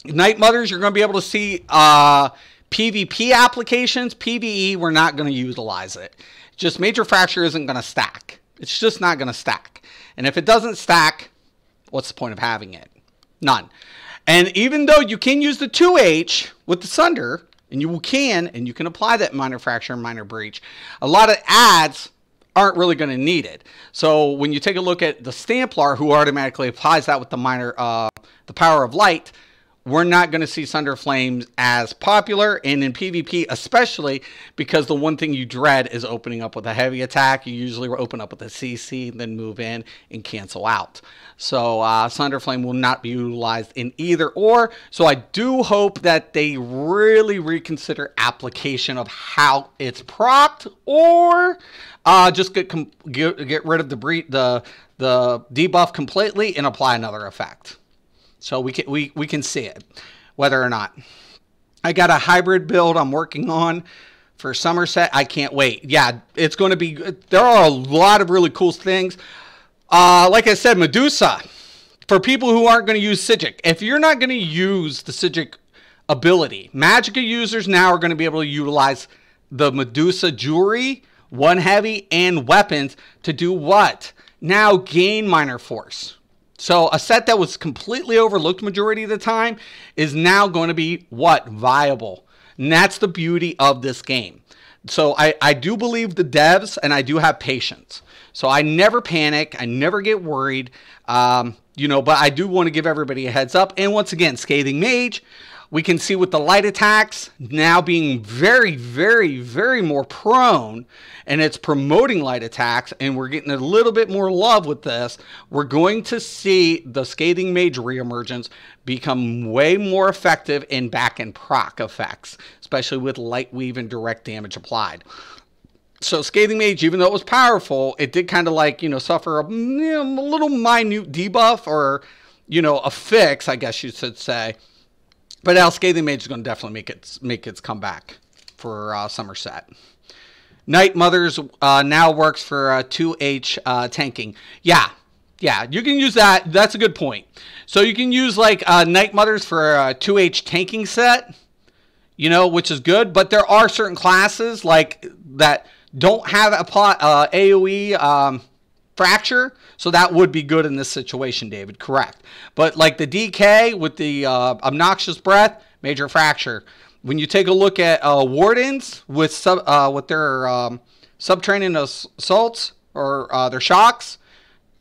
Night Mothers, you're going to be able to see PvP applications. PvE, we're not going to utilize it. Just Major Fracture isn't going to stack. It's just not going to stack. And if it doesn't stack, what's the point of having it? None. And even though you can use the 2H with the Sunder, and you can apply that Minor Fracture and Minor Breach, a lot of ads aren't really going to need it. So when you take a look at the Stamplar, who automatically applies that with the the Power of Light, we're not going to see Sunder Flames as popular, and in PvP especially, because the one thing you dread is opening up with a heavy attack. You usually open up with a CC, then move in and cancel out. So Sunder Flame will not be utilized in either or. So I do hope that they really reconsider application of how it's procced, or just get rid of the debuff completely and apply another effect. So we can see it, whether or not. I got a hybrid build I'm working on for Somerset. I can't wait. Yeah, it's going to be good. There are a lot of really cool things. Like I said, Medusa. For people who aren't going to use Psijic, if you're not going to use the Psijic ability, Magicka users now are going to be able to utilize the Medusa jewelry, one heavy, and weapons to do what? Now gain minor force. So a set that was completely overlooked majority of the time is now going to be what? Viable. And that's the beauty of this game. So I do believe the devs, and I do have patience. So I never panic. I never get worried. You know, but I do want to give everybody a heads up. And once again, Scathing Mage, we can see with the light attacks now being very, very, very more prone, and it's promoting light attacks, and we're getting a little bit more love with this. We're going to see the Scathing Mage reemergence become way more effective in back-end proc effects, especially with light weave and direct damage applied. So Scathing Mage, even though it was powerful, it did kind of like, you know, suffer a little minute debuff, or, you know, a fix, I guess you should say. But now Scathing Mage is going to definitely make its comeback for Somerset. Night Mothers now works for 2H tanking. Yeah, you can use that. That's a good point. So you can use like Night Mothers for a 2H tanking set, you know, which is good. But there are certain classes like that don't have a AoE fracture, so that would be good in this situation, David. Correct. But like the DK with the obnoxious breath, major fracture. When you take a look at wardens with their subterranean assaults or their shocks,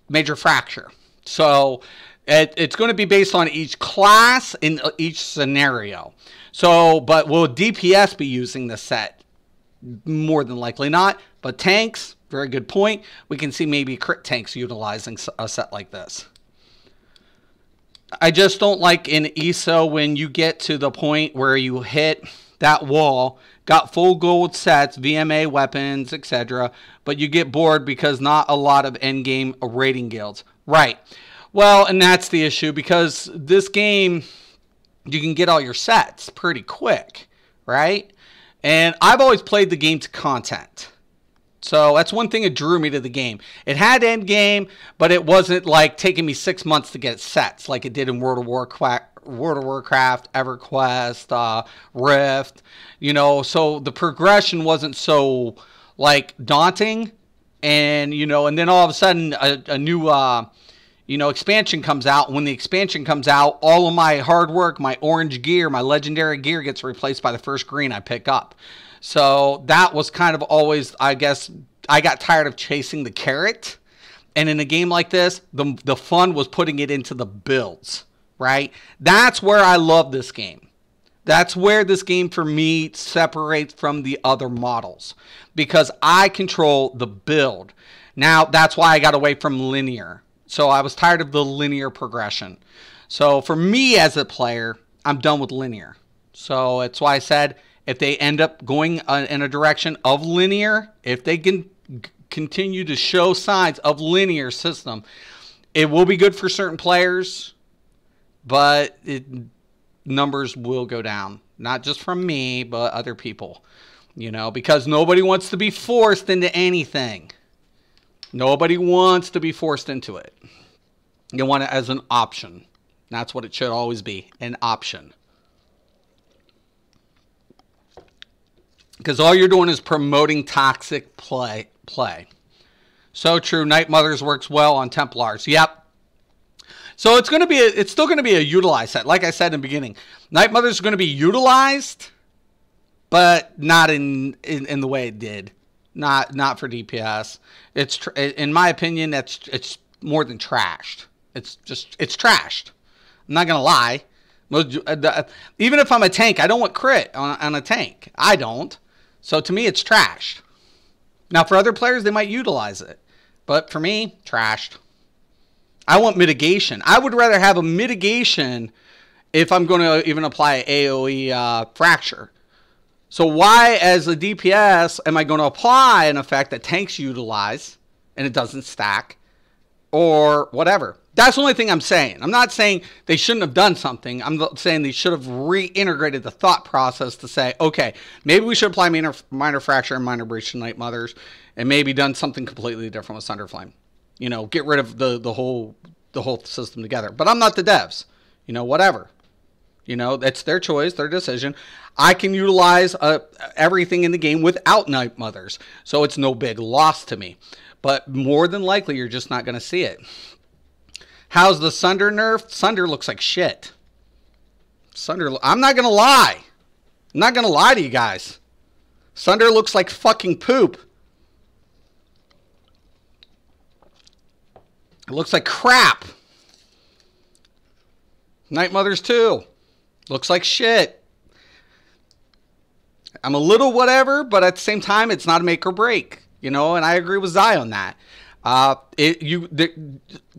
major fracture. So it's going to be based on each class in each scenario. So, but will DPS be using this set? More than likely not. But tanks, very good point. We can see maybe crit tanks utilizing a set like this. I just don't like in ESO when you get to the point where you hit that wall, got full gold sets, VMA weapons, etc., but you get bored because not a lot of endgame raiding guilds. Right. Well, and that's the issue, because this game, you can get all your sets pretty quick, right? And I've always played the game to content. So that's one thing that drew me to the game. It had end game, but it wasn't like taking me 6 months to get sets like it did in World of Warcraft, EverQuest, Rift. You know, so the progression wasn't so like daunting, and you know, and then all of a sudden a new you know, expansion comes out. When the expansion comes out, all of my hard work, my orange gear, my legendary gear gets replaced by the first green I pick up. So that was kind of always, I guess, I got tired of chasing the carrot. And in a game like this, the fun was putting it into the builds, right? That's where I love this game. That's where this game for me separates from the other models, because I control the build. Now, that's why I got away from linear. So I was tired of the linear progression. So for me as a player, I'm done with linear. So that's why I said, if they end up going in a direction of linear, if they can continue to show signs of linear system, it will be good for certain players, but numbers will go down. Not just from me, but other people. You know, because nobody wants to be forced into anything. Nobody wants to be forced into it. You want it as an option. That's what it should always be, an option. Because all you're doing is promoting toxic play. So true. Night Mothers works well on Templars. Yep. So it's going to be it's still going to be a utilized set. Like I said in the beginning, Night Mothers is going to be utilized, but not in the way it did. Not for DPS. It's in my opinion, it's more than trashed. It's trashed. I'm not going to lie. Even if I'm a tank, I don't want crit on a tank. I don't. So to me, it's trashed. Now, for other players, they might utilize it. But for me, trashed. I want mitigation. I would rather have a mitigation if I'm going to even apply AoE fracture. So why, as a DPS, am I going to apply an effect that tanks utilize and it doesn't stack? Or whatever. That's the only thing I'm saying. I'm not saying they shouldn't have done something. I'm saying they should have reintegrated the thought process to say, okay, maybe we should apply minor fracture and minor breach to Night Mothers, and maybe done something completely different with Sunderflame. You know, get rid of the whole system together. But I'm not the devs. You know, whatever. You know, that's their choice, their decision. I can utilize everything in the game without Night Mothers, so it's no big loss to me. But more than likely, you're just not going to see it. How's the Sunder nerf? Sunder looks like shit. Sunder, I'm not going to lie. I'm not going to lie to you guys. Sunder looks like fucking poop. It looks like crap. Night Mothers too. Looks like shit. I'm a little whatever, but at the same time, it's not a make or break. You know, and I agree with Zai on that.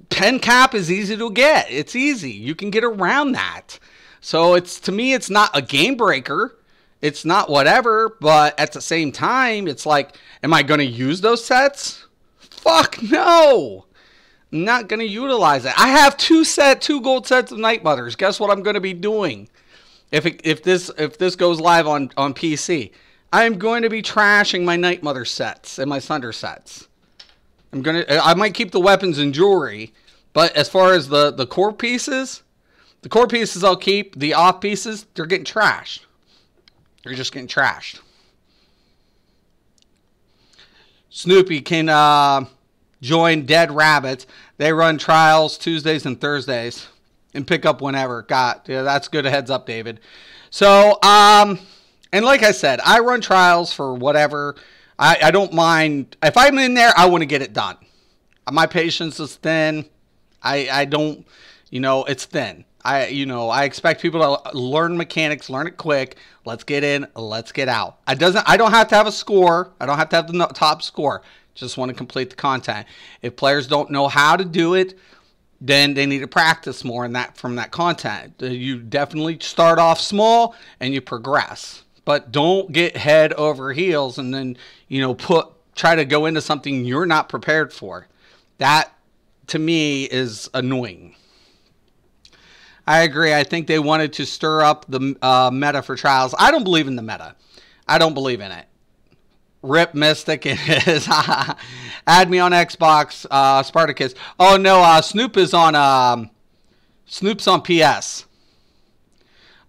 10 cap is easy to get. It's easy. You can get around that. So to me, it's not a game breaker. It's not whatever, but at the same time, it's like, am I going to use those sets? Fuck no. I'm not going to utilize it. I have two gold sets of Night Mothers. Guess what I'm going to be doing if this goes live on PC? I'm going to be trashing my Night Mother sets and my Sunder sets. I might keep the weapons and jewelry, but as far as the core pieces I'll keep. The off pieces, they're getting trashed. They're just getting trashed. Snoopy can join Dead Rabbits. They run trials Tuesdays and Thursdays and pick up whenever. Yeah, that's good. A heads up, David. So, and like I said, I run trials for whatever. I don't mind. If I'm in there, I want to get it done. My patience is thin. I don't, it's thin. I expect people to learn mechanics, learn it quick. Let's get in, let's get out. I don't have to have a score. I don't have to have the top score. Just want to complete the content. If players don't know how to do it, then they need to practice more from that content. You definitely start off small and you progress. But don't get head over heels and then, try to go into something you're not prepared for. That, to me, is annoying. I agree. I think they wanted to stir up the meta for trials. I don't believe in the meta. I don't believe in it. Rip Mystic is. Add me on Xbox, Spartacus. Oh, no, Snoop's on PS.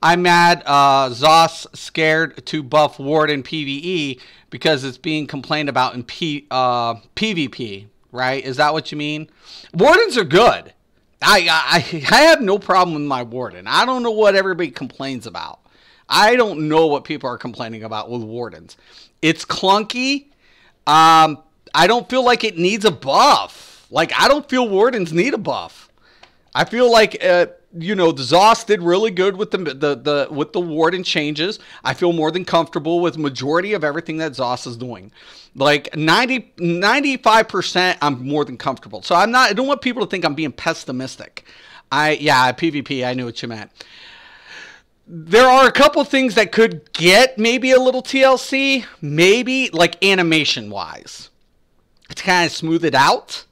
I'm mad Zos scared to buff Warden PvE because it's being complained about in PvP, right? Is that what you mean? Wardens are good. I have no problem with my Warden. I don't know what everybody complains about. I don't know what people are complaining about with Wardens. It's clunky. I don't feel like it needs a buff. Like, I don't feel Wardens need a buff. I feel like the Zos did really good with the Warden changes. I feel more than comfortable with majority of everything that Zos is doing. Like 95%, I'm more than comfortable. So I don't want people to think I'm being pessimistic. PvP, I knew what you meant. There are a couple things that could get maybe a little TLC, maybe like animation wise, to kind of smooth it out.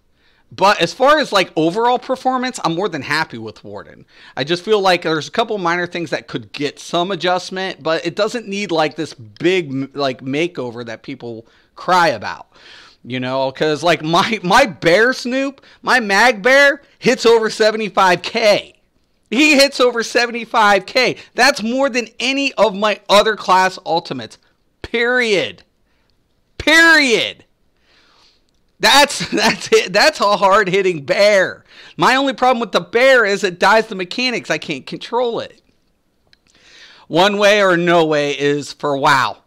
But as far as like overall performance, I'm more than happy with Warden. I just feel like there's a couple minor things that could get some adjustment, but it doesn't need like this big like makeover that people cry about. Because like my bear Snoop, my mag bear hits over 75k. He hits over 75k. That's more than any of my other class ultimates. Period. That's it. That's a hard-hitting bear. My only problem with the bear is it dies the mechanics. I can't control it. One way or no way is for WoW,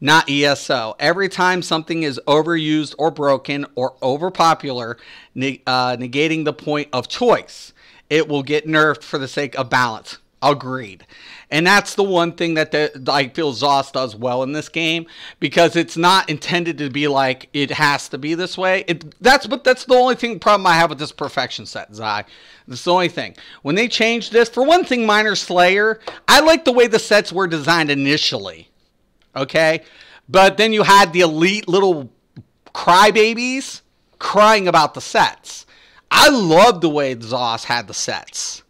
not ESO. Every time something is overused or broken or overpopular, negating the point of choice, it will get nerfed for the sake of balance. Agreed. And that's the one thing that I feel ZOS does well in this game, because it's not intended to be like it has to be this way. That's the only problem I have with this perfection set, Zai. That's the only thing. When they changed this, for one thing, Minor Slayer, I like the way the sets were designed initially. Okay? But then you had the elite little crybabies crying about the sets. I loved the way ZOS had the sets.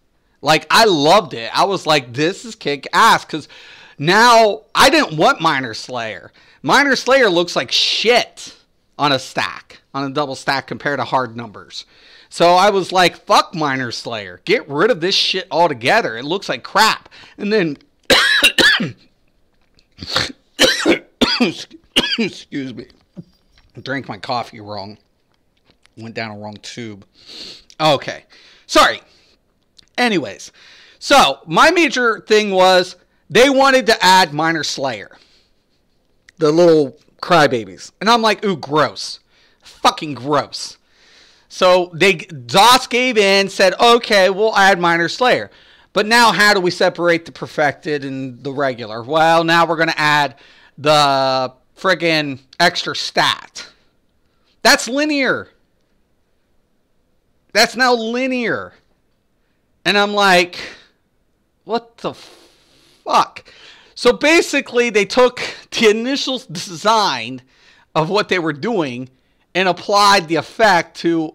Like, I loved it. I was like, this is kick ass. Because now, I didn't want Minor Slayer. Minor Slayer looks like shit on a stack. On a double stack compared to hard numbers. So I was like, fuck Minor Slayer. Get rid of this shit altogether. It looks like crap. And then... Excuse me. I drank my coffee wrong. Went down a wrong tube. Okay. Sorry. Anyways, so my major thing was they wanted to add Minor Slayer. The little crybabies. And I'm like, ooh, gross. Fucking gross. So ZOS gave in, said, okay, we'll add Minor Slayer. But now how do we separate the perfected and the regular? Well, now we're going to add the friggin' extra stat. That's linear. That's now linear. And I'm like, what the fuck? So basically, they took the initial design of what they were doing and applied the effect to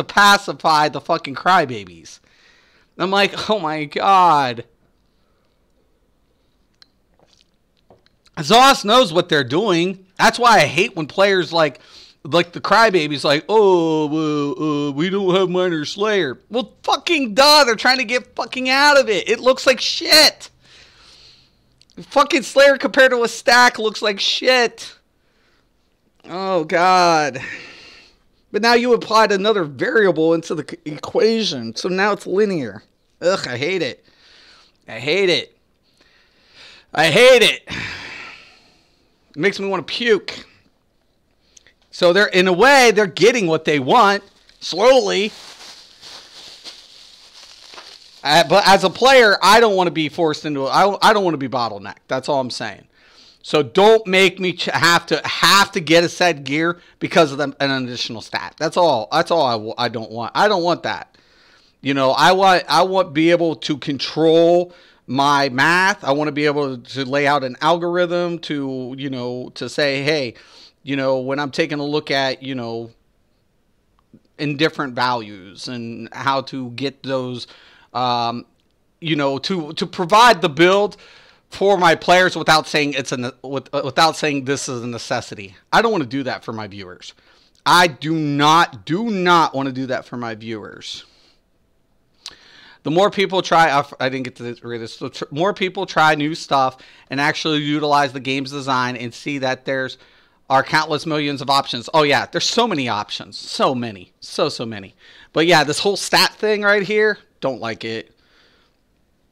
pacify the fucking crybabies. I'm like, oh my god. ZOS knows what they're doing. That's why I hate when players like the crybabies like, oh, we don't have Minor Slayer. Well, fucking duh. They're trying to get fucking out of it. It looks like shit. Fucking Slayer compared to a stack looks like shit. Oh, God. But now you applied another variable into the equation. So now it's linear. Ugh, I hate it. I hate it. I hate it. It makes me want to puke. So they're, in a way, they're getting what they want slowly. But as a player, I don't want to be forced into it. I don't want to be bottlenecked. That's all I'm saying. So don't make me have to get a set gear because of an additional stat. That's all. That's all I don't want. I don't want that. You know, I want to be able to control my math. I want to be able to lay out an algorithm to, you know, to say, hey, you know, when I'm taking a look at, you know, indifferent values and how to get those, you know, to provide the build for my players without saying without saying this is a necessity. I don't want to do that for my viewers. I do not want to do that for my viewers. The more people try, I didn't get to read this. The more people try new stuff and actually utilize the game's design and see that there's are countless millions of options. Oh yeah, there's so many options. So many. So many. But yeah, this whole stat thing right here, don't like it.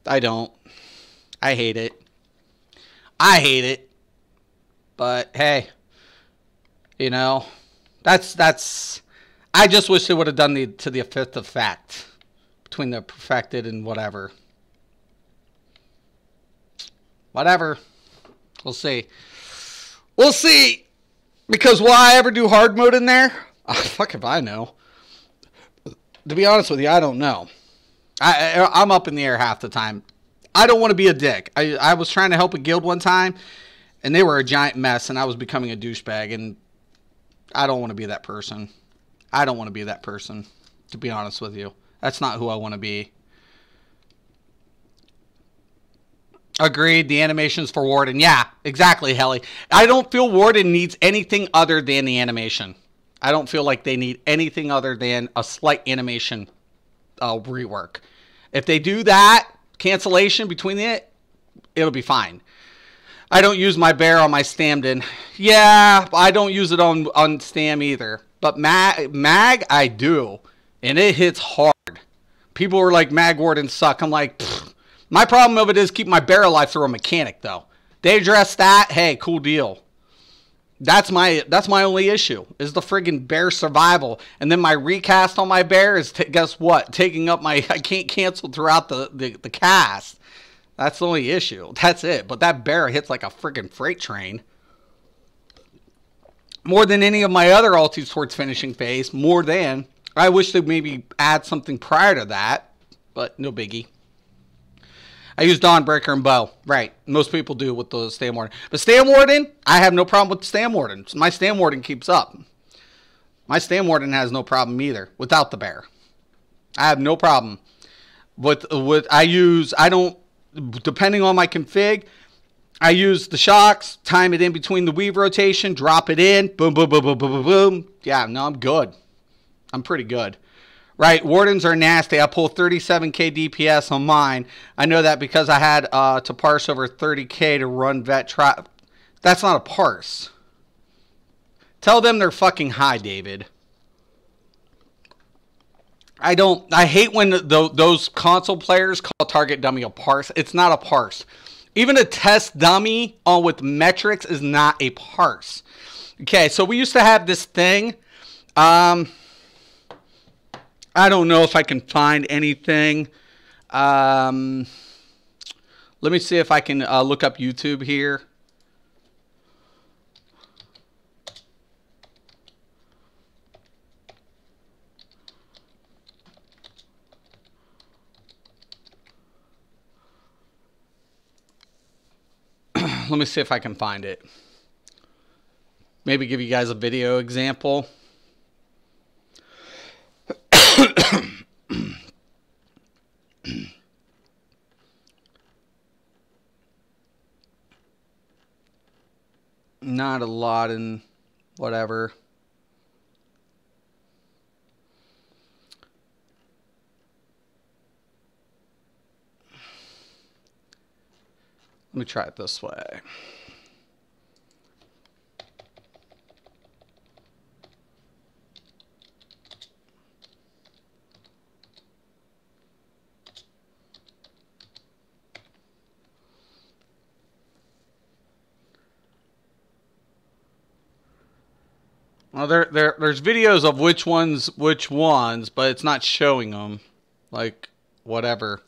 I don't. I hate it. I hate it. But hey, you know, that's I just wish they would have done to the fifth effect between the perfected and whatever. Whatever. We'll see. We'll see. Because will I ever do hard mode in there? Fuck if I know. To be honest with you, I don't know. I'm up in the air half the time. I don't want to be a dick. I was trying to help a guild one time, and they were a giant mess, and I was becoming a douchebag, and I don't want to be that person. I don't want to be that person, to be honest with you. That's not who I want to be. Agreed. The animations for Warden. Yeah, exactly, Helly. I don't feel Warden needs anything other than the animation. I don't feel like they need anything other than a slight animation rework. If they do that, cancellation between it'll be fine. I don't use my bear on my Stamden. Yeah, I don't use it on Stam either. But Mag, I do. And it hits hard. People are like, Mag Wardens suck. I'm like, pfft. My problem of it is keep my bear alive through a mechanic, though. They address that, hey, cool deal. That's my only issue is the friggin' bear survival. And then my recast on my bear is, guess what? Taking up my, I can't cancel throughout the cast. That's the only issue. That's it. But that bear hits like a friggin' freight train. More than any of my other ultis towards finishing phase. More than. I wish they'd maybe add something prior to that. But no biggie. I use Dawnbreaker and Bow. Right. Most people do with the Stand Warden. But Stand Warden, I have no problem with the Stand Warden. My Stand Warden keeps up. My Stand Warden has no problem either without the bear. I have no problem. I don't, depending on my config, I use the shocks, time it in between the weave rotation, drop it in, boom, boom, boom, boom, boom, boom, boom. Yeah, no, I'm good. I'm pretty good. Right, Wardens are nasty. I pull 37k DPS on mine. I know that because I had to parse over 30k to run vet trap. That's not a parse. Tell them they're fucking high, David. I hate when those console players call target dummy a parse. It's not a parse. Even a test dummy with metrics is not a parse. Okay, so we used to have this thing. I don't know if I can find anything. Let me see if I can look up YouTube here. Let me see if I can find it. Maybe give you guys a video example. Not a lot in whatever. Let me try it this way. Well, there's videos of which ones, but it's not showing them. Like, whatever.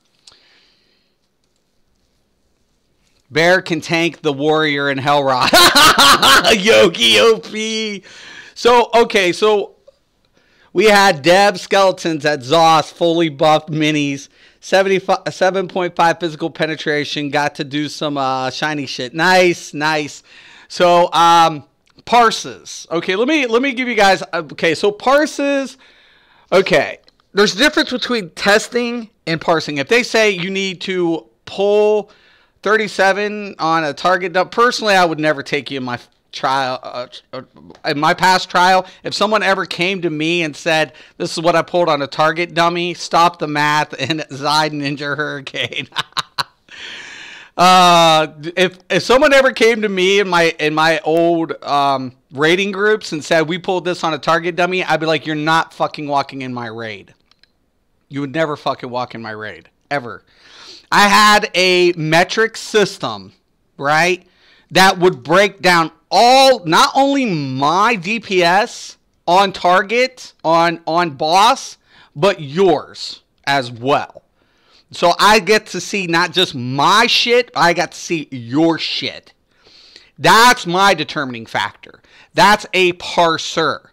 Bear can tank the warrior in Hellrod. Yogi OP. So, okay, so we had Deb skeletons at Zoss, fully buffed minis. 7.5 physical penetration. Got to do some shiny shit. Nice, nice. So, parses. Okay, let me give you guys. Okay, so parses. Okay, there's a difference between testing and parsing. If they say you need to pull 37 on a target dump, personally, I would never take you in my trial. In my past trial, if someone ever came to me and said, "This is what I pulled on a target dummy," stop the math and Zide Ninja Hurricane. If someone ever came to me in my old raiding groups and said we pulled this on a target dummy, I'd be like, you're not fucking walking in my raid. You would never fucking walk in my raid ever. I had a metric system, right, that would break down not only my DPS on target on boss, but yours as well. So I get to see not just my shit, I got to see your shit. That's my determining factor. That's a parser,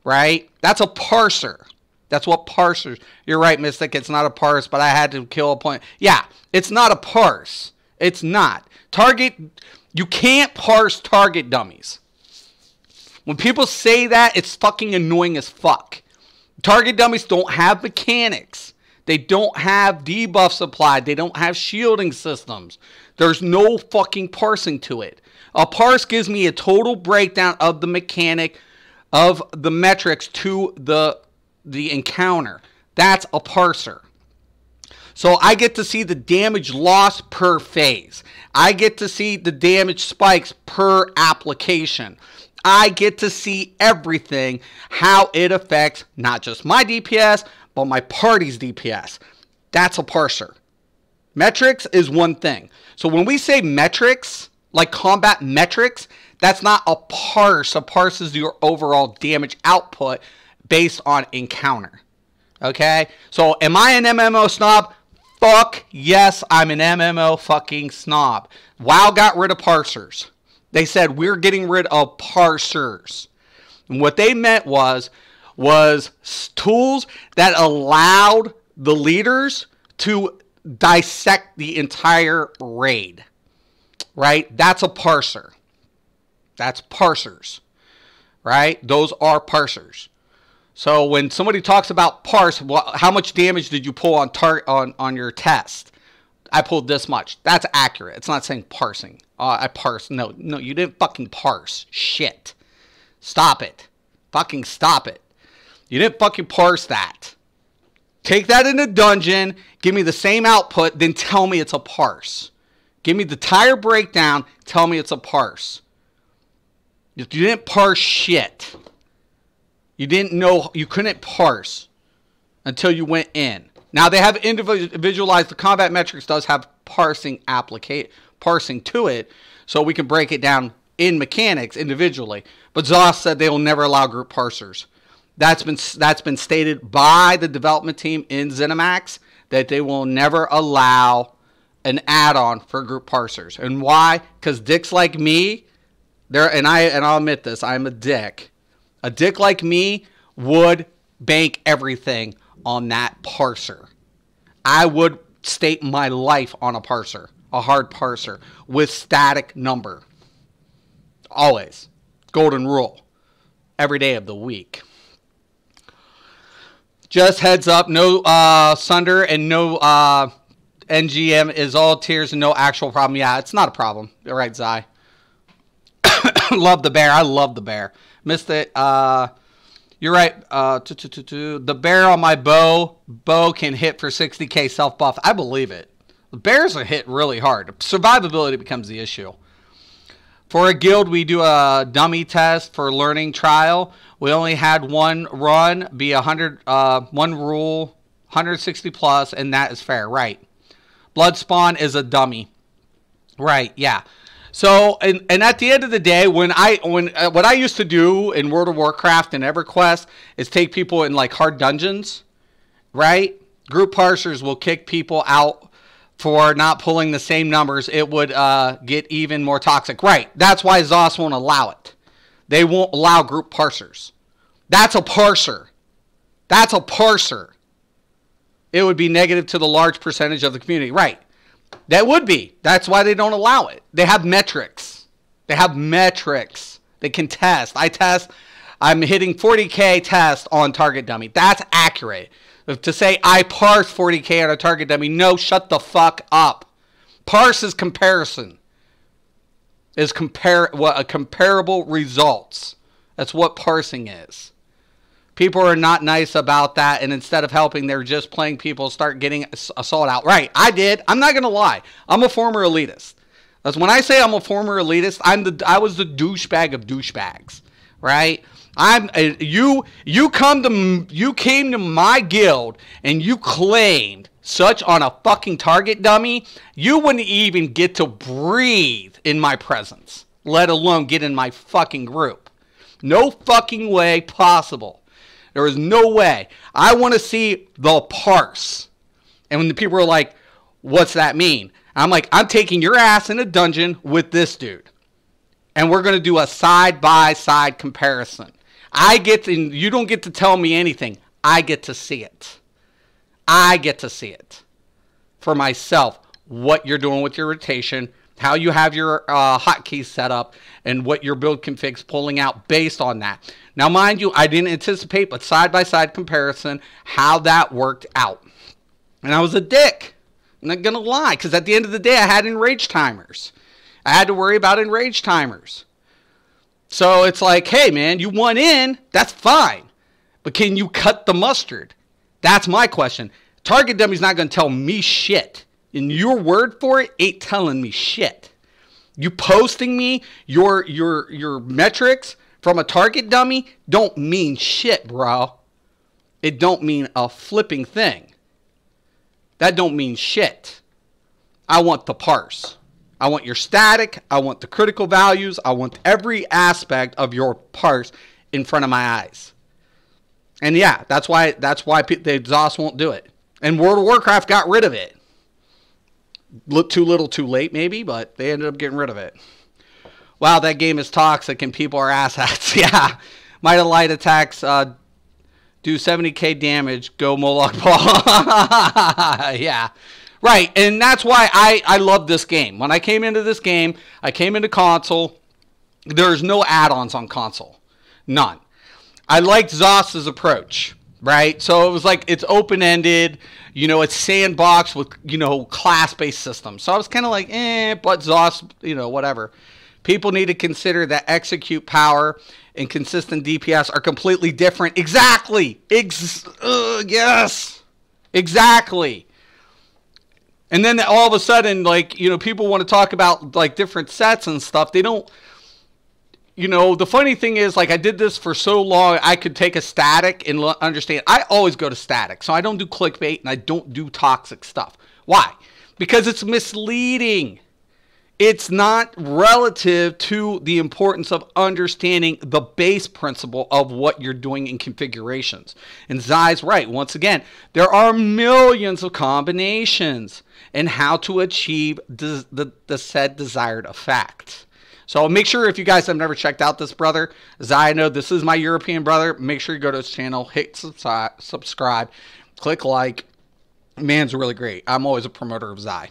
right? That's a parser. That's what parsers. You're right, Mystic. It's not a parse, but I had to kill a point. Yeah, it's not a parse. It's not. Target, you can't parse target dummies. When people say that, it's fucking annoying as fuck. Target dummies don't have mechanics. They don't have debuffs applied. They don't have shielding systems. There's no fucking parsing to it. A parse gives me a total breakdown of the mechanic of the metrics to the encounter. That's a parser. So I get to see the damage loss per phase. I get to see the damage spikes per application. I get to see everything, how it affects not just my DPS, but my party's DPS. That's a parser. Metrics is one thing. So when we say metrics, like combat metrics, that's not a parse. A parse is your overall damage output based on encounter. Okay? So am I an MMO snob? Fuck yes, I'm an MMO fucking snob. WoW got rid of parsers. They said we're getting rid of parsers. And what they meant was tools that allowed the leaders to dissect the entire raid. Right? That's a parser. That's parsers. Right? Those are parsers. So when somebody talks about parse, how much damage did you pull on your test? I pulled this much. That's accurate. It's not saying parsing. I parsed. No, you didn't fucking parse. Shit. Stop it. Fucking stop it. You didn't fucking parse that. Take that in a dungeon, give me the same output, then tell me it's a parse. Give me the entire breakdown, tell me it's a parse. You didn't parse shit. You didn't know, you couldn't parse until you went in. Now they have individualized, the combat metrics does have parsing to it, so we can break it down in mechanics individually. But ZOS said they will never allow group parsers. That's been stated by the development team in ZeniMax that they will never allow an add-on for group parsers. And why? Because dicks like me, I'll admit this, I'm a dick. A dick like me would bank everything on that parser. I would stake my life on a parser, a hard parser with static number. Always. Golden rule. Every day of the week. Just heads up, no Sunder and no NGM is all tiers and no actual problem. Yeah, it's not a problem. You're right, Zai. Love the bear. I love the bear. Missed it. You're right. The bear on my bow can hit for 60k self-buff. I believe it. The bears are hit really hard. Survivability becomes the issue. For a guild, we do a dummy test for learning trial. We only had one run, be 100, one rule, 160 plus, and that is fair, right? Bloodspawn is a dummy, right? Yeah. So, and at the end of the day, what I used to do in World of Warcraft and EverQuest is take people in like hard dungeons, right? Group parsers will kick people out for not pulling the same numbers. It would get even more toxic, right? That's why ZOS won't allow it. They won't allow group parsers. That's a parser. That's a parser. It would be negative to the large percentage of the community, right? That would be. That's why they don't allow it. They have metrics. They have metrics. They can test. I'm hitting 40k test on target dummy. That's accurate. To say I parse 40k on a target dummy, no, shut the fuck up. Parse is comparison. Is comparable results. That's what parsing is. People are not nice about that, and instead of helping, they're just playing people start getting assault out. Right, I did. I'm not going to lie. I'm a former elitist. That's when I say I'm a former elitist, I was the douchebag of douchebags. Right? You came to my guild and you claimed such on a fucking target dummy, you wouldn't even get to breathe in my presence, let alone get in my fucking group. No fucking way possible. There is no way. I want to see the parse. And when the people are like, what's that mean? I'm like, I'm taking your ass in a dungeon with this dude. And we're going to do a side-by-side comparison. You don't get to tell me anything. I get to see it. I get to see it for myself. What you're doing with your rotation, how you have your hotkeys set up, and what your build config's pulling out based on that. Now, mind you, I didn't anticipate, but side-by-side comparison, how that worked out. And I was a dick. I'm not going to lie, because at the end of the day, I had enrage timers. I had to worry about enrage timers. So it's like, hey, man, you won in. That's fine. But can you cut the mustard? That's my question. Target Dummy's not going to tell me shit. And your word for it ain't telling me shit. You posting me your metrics from a target dummy don't mean shit, bro. It don't mean a flipping thing. That don't mean shit. I want the parse. I want your static. I want the critical values. I want every aspect of your parts in front of my eyes. And yeah, that's why the exhaust won't do it. And World of Warcraft got rid of it. Too little, too late, maybe, but they ended up getting rid of it. Wow, that game is toxic and people are asshats. Yeah. Might have light attacks do 70k damage. Go Moloch Ball. Yeah. Right. And that's why I love this game. When I came into this game, I came into console. There's no add-ons on console. None. I liked Zos's approach. Right? So it was like it's open-ended. You know, it's sandbox with, you know, class-based systems. So I was kind of like, but Zos, you know, whatever. People need to consider that execute power and consistent DPS are completely different. Exactly. Yes. Exactly. And then all of a sudden, like, you know, people want to talk about, like, different sets and stuff. They don't, you know, the funny thing is, like, I did this for so long, I could take a static and understand. I always go to static. So I don't do clickbait and I don't do toxic stuff. Why? Because it's misleading. It's not relative to the importance of understanding the base principle of what you're doing in configurations. And Zai's right. Once again, there are millions of combinations and how to achieve the said desired effect. So make sure, if you guys have never checked out this brother, Zai, I know this is my European brother. Make sure you go to his channel, hit subscribe, click like. Man's really great. I'm always a promoter of Zai.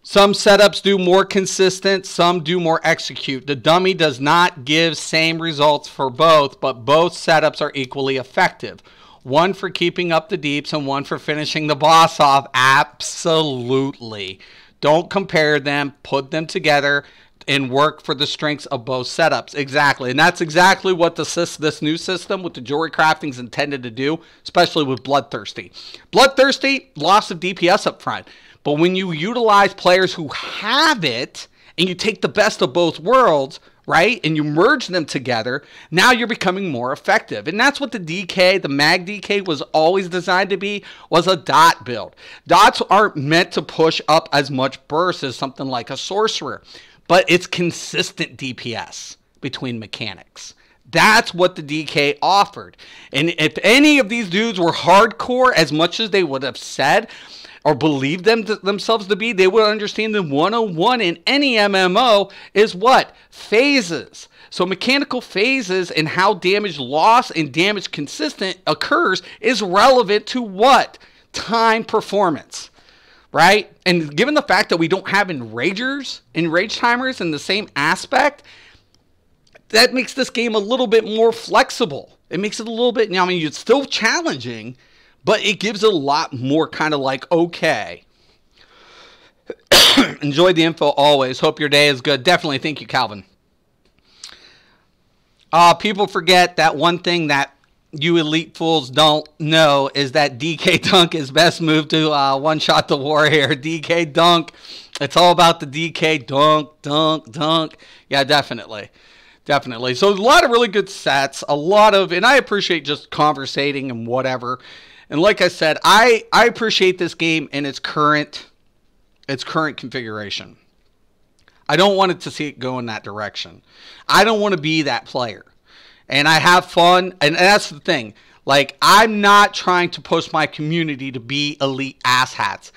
Some setups do more consistent, some do more execute. The dummy does not give same results for both, but both setups are equally effective. One for keeping up the deeps and one for finishing the boss off. Absolutely. Don't compare them, put them together, and work for the strengths of both setups. Exactly. And that's exactly what this new system with the jewelry crafting is intended to do, especially with Bloodthirsty. Bloodthirsty, loss of DPS up front. But when you utilize players who have it and you take the best of both worlds, right, and you merge them together, now you're becoming more effective. And that's what the DK, the Mag DK, was always designed to be, was a dot build. Dots aren't meant to push up as much burst as something like a sorcerer, but it's consistent DPS between mechanics. That's what the DK offered. And if any of these dudes were hardcore as much as they would have said, or believe themselves to be, they would understand the 101 in any MMO is what? Phases. So mechanical phases and how damage loss and damage consistent occurs is relevant to what? Time performance. Right? And given the fact that we don't have enragers, enrage timers in the same aspect, that makes this game a little bit more flexible. It makes it a little bit, I mean, it's still challenging, but it gives a lot more kind of like, okay. Enjoy the info always. Hope your day is good. Definitely. Thank you, Calvin. People forget that one thing that you elite fools don't know is that DK Dunk is best move to one-shot the warrior. DK Dunk. It's all about the DK Dunk. Yeah, definitely. Definitely. So a lot of really good sets. And I appreciate just conversating and whatever. And like I said, I appreciate this game in its current configuration. I don't want it to see it go in that direction. I don't want to be that player. And I have fun. And that's the thing. Like, I'm not trying to push my community to be elite asshats.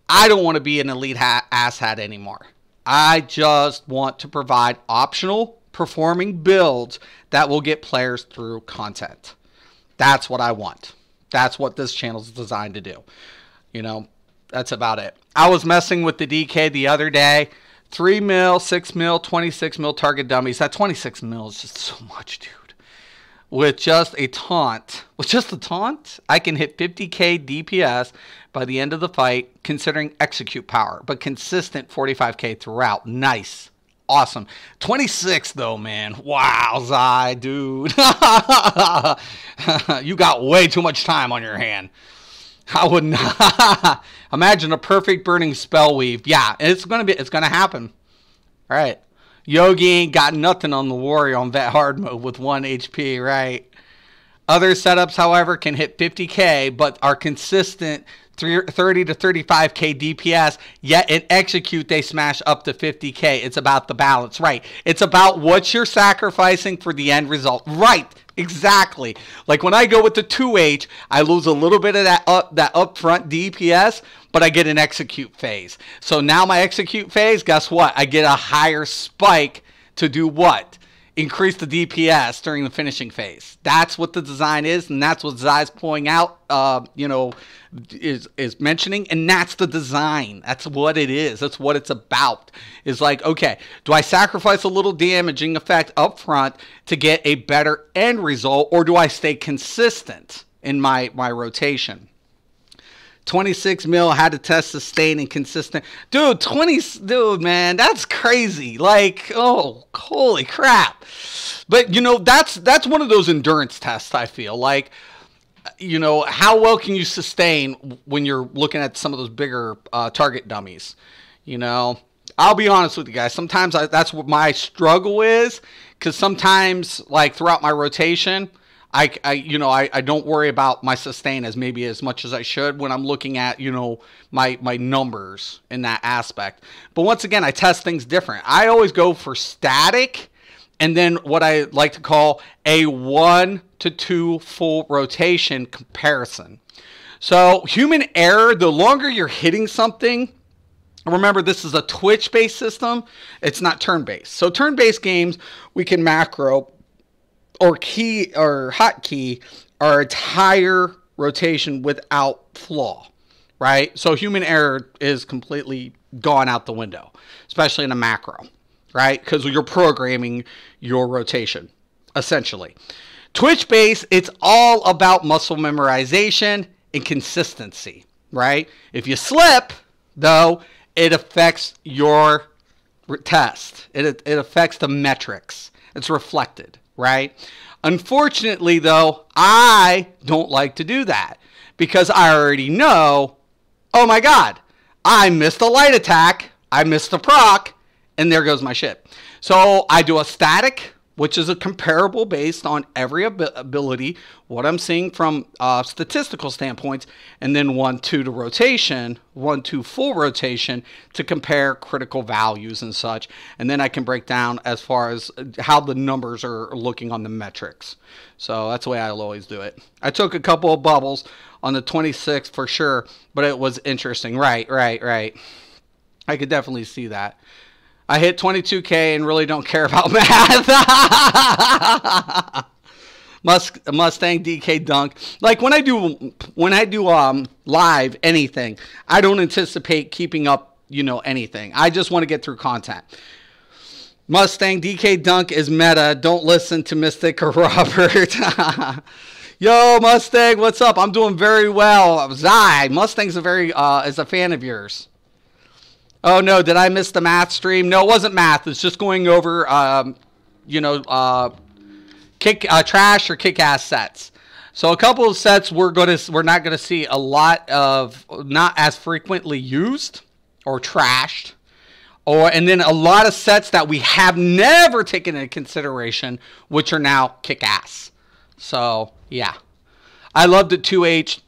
I don't want to be an elite asshat anymore. I just want to provide optional performing builds that will get players through content. That's what I want. That's what this channel is designed to do. You know, that's about it. I was messing with the DK the other day. 3 mil, 6 mil, 26 mil target dummies. That 26 mil is just so much, dude. With just a taunt, I can hit 50k DPS by the end of the fight, considering execute power, but consistent 45k throughout. Nice. Awesome. 26 though, man. Wow, Zai, dude. You got way too much time on your hand. I would not. Imagine a perfect burning spell weave. Yeah, it's gonna happen. All right. Yogi ain't got nothing on the warrior on vet hard mode with 1 HP, right? Other setups, however, can hit 50k, but are consistent 30 to 35K DPS, yet in execute they smash up to 50K. It's about the balance, right? It's about what you're sacrificing for the end result, right? Exactly. Like when I go with the 2H, I lose a little bit of that upfront DPS, but I get an execute phase. So now my execute phase, guess what? I get a higher spike to do what? Increase the DPS during the finishing phase. That's what the design is, and that's what Zai's pulling out, is mentioning, and that's the design. That's what it is. That's what it's about. Is like, okay, do I sacrifice a little damaging effect up front to get a better end result, or do I stay consistent in my rotation? 26 mil, had to test sustain and consistent. Dude, man, that's crazy. Like, oh, holy crap. But, you know, that's one of those endurance tests, I feel. Like, you know, how well can you sustain when you're looking at some of those bigger target dummies? You know, I'll be honest with you guys. Sometimes that's what my struggle is, because sometimes, like, throughout my rotation, I don't worry about my sustain as much as I should when I'm looking at, you know, my numbers in that aspect. But once again, I test things different. I always go for static and then what I like to call a 1 to 2 full rotation comparison. So human error, the longer you're hitting something, remember this is a Twitch-based system. It's not turn-based. So turn-based games, we can macro or key or hotkey our entire rotation without flaw, right? So human error is completely gone out the window, especially in a macro, right? Because you're programming your rotation, essentially. Twitch-based, it's all about muscle memorization and consistency, right? If you slip, though, it affects your test. It affects the metrics. It's reflected, right? Unfortunately, though, I don't like to do that because I already know, oh my God, I missed a light attack, I missed a proc, and there goes my shit. So I do a static, which is a comparable based on every ability, what I'm seeing from statistical standpoints, and then 1-2 to rotation, 1-2 full rotation to compare critical values and such. And then I can break down as far as how the numbers are looking on the metrics. So that's the way I'll always do it. I took a couple of bubbles on the 26th for sure, but it was interesting. Right. I could definitely see that. I hit 22K and really don't care about math. Mustang DK dunk. Like when I do live anything, I don't anticipate keeping up, you know, anything. I just want to get through content. Mustang DK dunk is meta. Don't listen to Mystic or Robert. Yo, Mustang, what's up? I'm doing very well. Zai, Mustang's is a fan of yours. Oh, no, did I miss the math stream? No, it wasn't math. It's just going over, trash or kick-ass sets. So a couple of sets we're not going to see a lot of, not as frequently used or trashed. And then a lot of sets that we have never taken into consideration, which are now kick-ass. So, yeah. I love the 2H.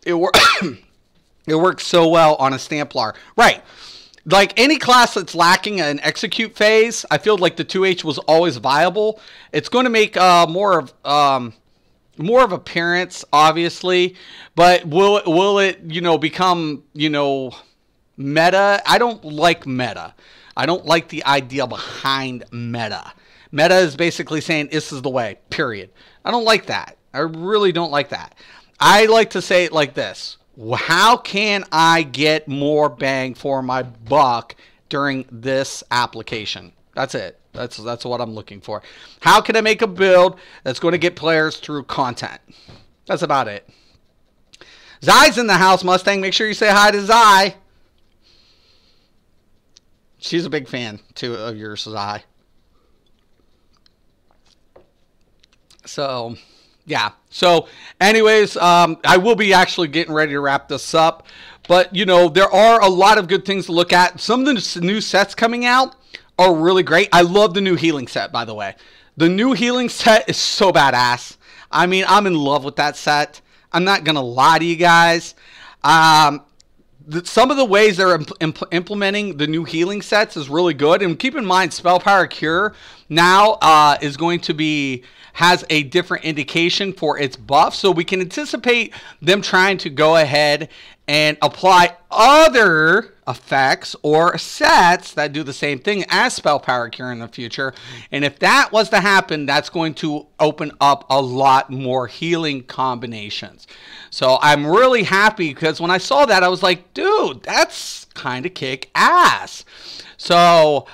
It works so well on a Stamplar. Right. Like any class that's lacking an execute phase, I feel like the 2H was always viable. It's going to make more of appearance, obviously, but will it become meta? I don't like meta. I don't like the idea behind meta. Meta is basically saying this is the way. Period. I don't like that. I really don't like that. I like to say it like this. How can I get more bang for my buck during this application? That's it. That's what I'm looking for. How can I make a build that's going to get players through content? That's about it. Zai's in the house, Mustang. Make sure you say hi to Zai. She's a big fan, too, of yours, Zai. So... yeah. So, anyways, I will be actually getting ready to wrap this up. But, there are a lot of good things to look at. Some of the new sets coming out are really great. I love the new healing set, by the way. The new healing set is so badass. I mean, I'm in love with that set. I'm not going to lie to you guys. some of the ways they're implementing the new healing sets is really good. And keep in mind, Spell Power Cure now is going to be, has a different indication for its buff. So we can anticipate them trying to go ahead and apply other effects or sets that do the same thing as Spell Power Cure in the future. And if that was to happen, that's going to open up a lot more healing combinations. So I'm really happy, because when I saw that, I was like, dude, that's kind of kick ass. So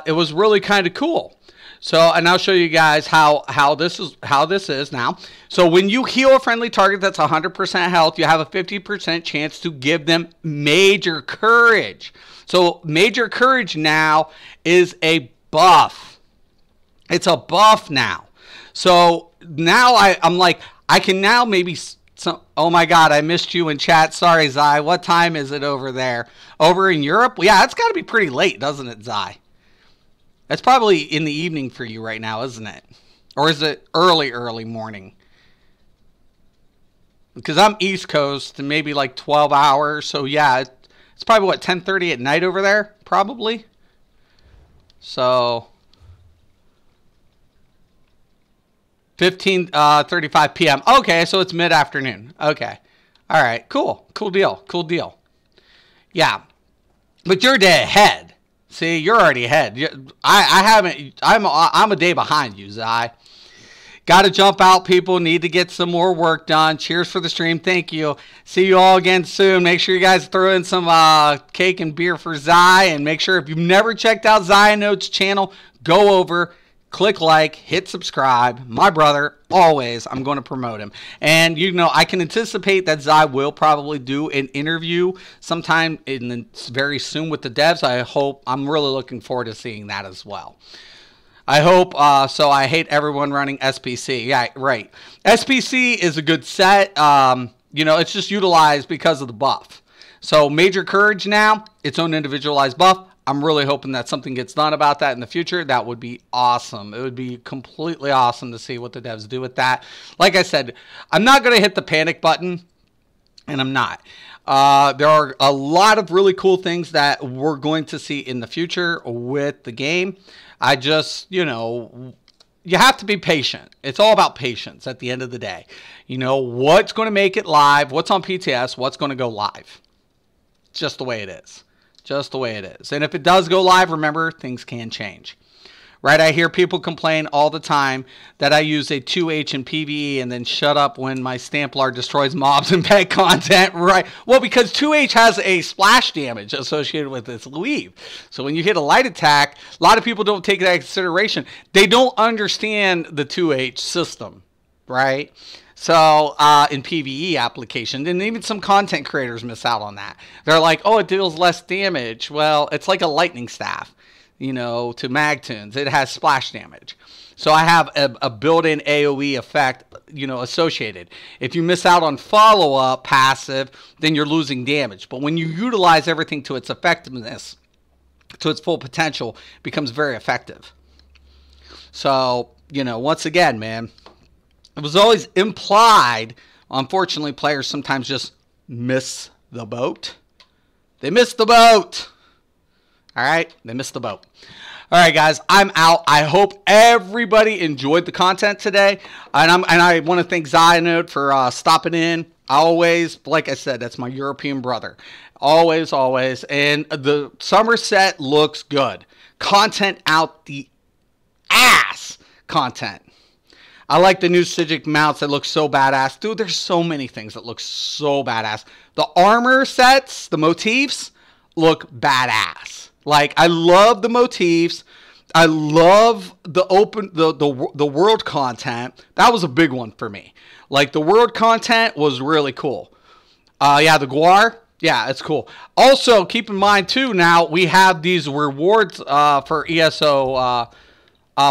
it was really kind of cool. So, and I'll show you guys how this is now. So when you heal a friendly target that's 100% health, you have a 50% chance to give them Major Courage. So Major Courage now is a buff. It's a buff now. So now I'm like, I can now maybe... oh my God, I missed you in chat. Sorry, Zai. What time is it over there? Over in Europe? Yeah, it's got to be pretty late, doesn't it, Zai? That's probably in the evening for you right now, isn't it? Or is it early morning? Because I'm East Coast and maybe like 12 hours. So yeah, it's probably what, 10:30 at night over there? Probably. So 15:35 p.m. Okay, so it's mid-afternoon. Okay. All right, cool. Cool deal. Yeah. But you're a day ahead. See, you're already ahead. I'm a day behind you, Zai. Got to jump out, people. Need to get some more work done. Cheers for the stream. Thank you. See you all again soon. Make sure you guys throw in some cake and beer for Zai. And make sure, if you've never checked out Zianode's channel, go over, click like, hit subscribe. My brother, always, I'm going to promote him. And, you know, I can anticipate that Zai will probably do an interview sometime very soon with the devs. I'm really looking forward to seeing that as well. I hope, so I hate everyone running SPC. Yeah, right. SPC is a good set. You know, it's just utilized because of the buff. So Major Courage now, its own individualized buff. I'm really hoping that something gets done about that in the future. That would be awesome. It would be completely awesome to see what the devs do with that. Like I said, I'm not going to hit the panic button, and I'm not. There are a lot of really cool things that we're going to see in the future with the game. I just, you know, you have to be patient. It's all about patience at the end of the day. You know, what's going to make it live, what's on PTS, what's going to go live. It's just the way it is. Just the way it is. And if it does go live, remember, things can change. Right? I hear people complain all the time that I use a 2H in PvE and then shut up when my Stamplar destroys mobs and pet content. Right? Well, because 2H has a splash damage associated with its weave. So when you hit a light attack, a lot of people don't take that into consideration. They don't understand the 2H system. Right? So in PvE applications, and even some content creators miss out on that. They're like, oh, it deals less damage. Well, it's like a lightning staff, you know, to Magtunes. It has splash damage. So I have a built-in AoE effect, you know, associated. If you miss out on follow-up passive, then you're losing damage. But when you utilize everything to its effectiveness, to its full potential, it becomes very effective. So, you know, once again, man, it was always implied. Unfortunately, players sometimes just miss the boat. They missed the boat. All right? They missed the boat. All right, guys, I'm out. I hope everybody enjoyed the content today. And I want to thank Zianode for stopping in. Always, like I said, that's my European brother. Always, always. And the summer set looks good. Content out the ass. Content. I like the new Sigic mounts that look so badass. Dude, there's so many things that look so badass. The armor sets, the motifs, look badass. Like, I love the motifs. I love the world content. That was a big one for me. Like, the world content was really cool. Yeah, the Guar. Yeah, it's cool. Also, keep in mind, too, now we have these rewards for ESO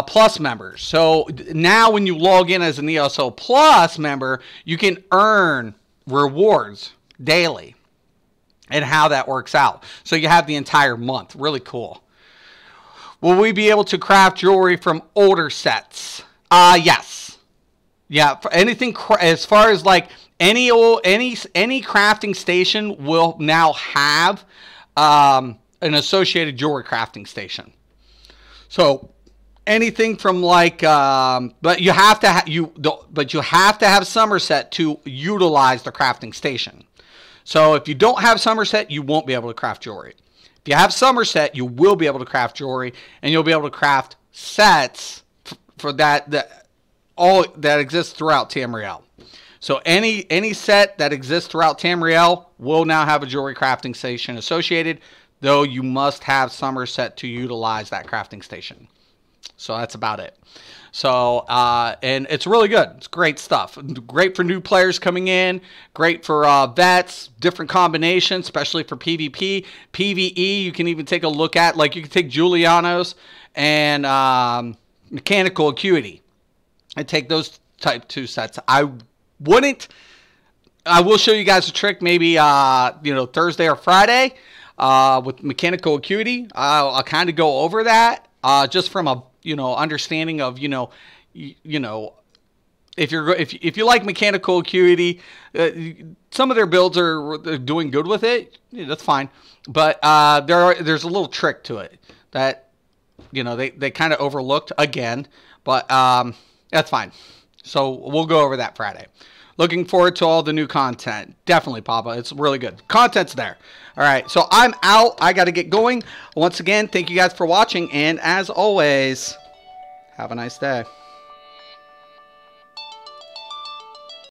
Plus members. So now when you log in as an ESO Plus member, you can earn rewards daily and how that works out. So you have the entire month. Really cool. Will we be able to craft jewelry from older sets? Yes. Yeah, for anything as far as like any crafting station will now have an associated jewelry crafting station. So anything from like, but you have to have Somerset to utilize the crafting station. So if you don't have Somerset, you won't be able to craft jewelry. If you have Somerset, you will be able to craft jewelry, and you'll be able to craft sets for that exists throughout Tamriel. So any set that exists throughout Tamriel will now have a jewelry crafting station associated, though you must have Somerset to utilize that crafting station. So that's about it. So, and it's really good. It's great stuff. Great for new players coming in. Great for vets, different combinations, especially for PvP. PvE, you can even take a look at, like you can take Julianos and Mechanical Acuity and take those type 2 sets. I will show you guys a trick maybe, Thursday or Friday with Mechanical Acuity. I'll kind of go over that just from a understanding of if you like Mechanical Acuity, some of their builds are doing good with it. Yeah, that's fine, but there's a little trick to it that they kind of overlooked again, but that's fine. So we'll go over that Friday. Looking forward to all the new content. Definitely, Papa. It's really good. Content's there. All right, so I'm out. I got to get going. Once again, thank you guys for watching, and as always, have a nice day.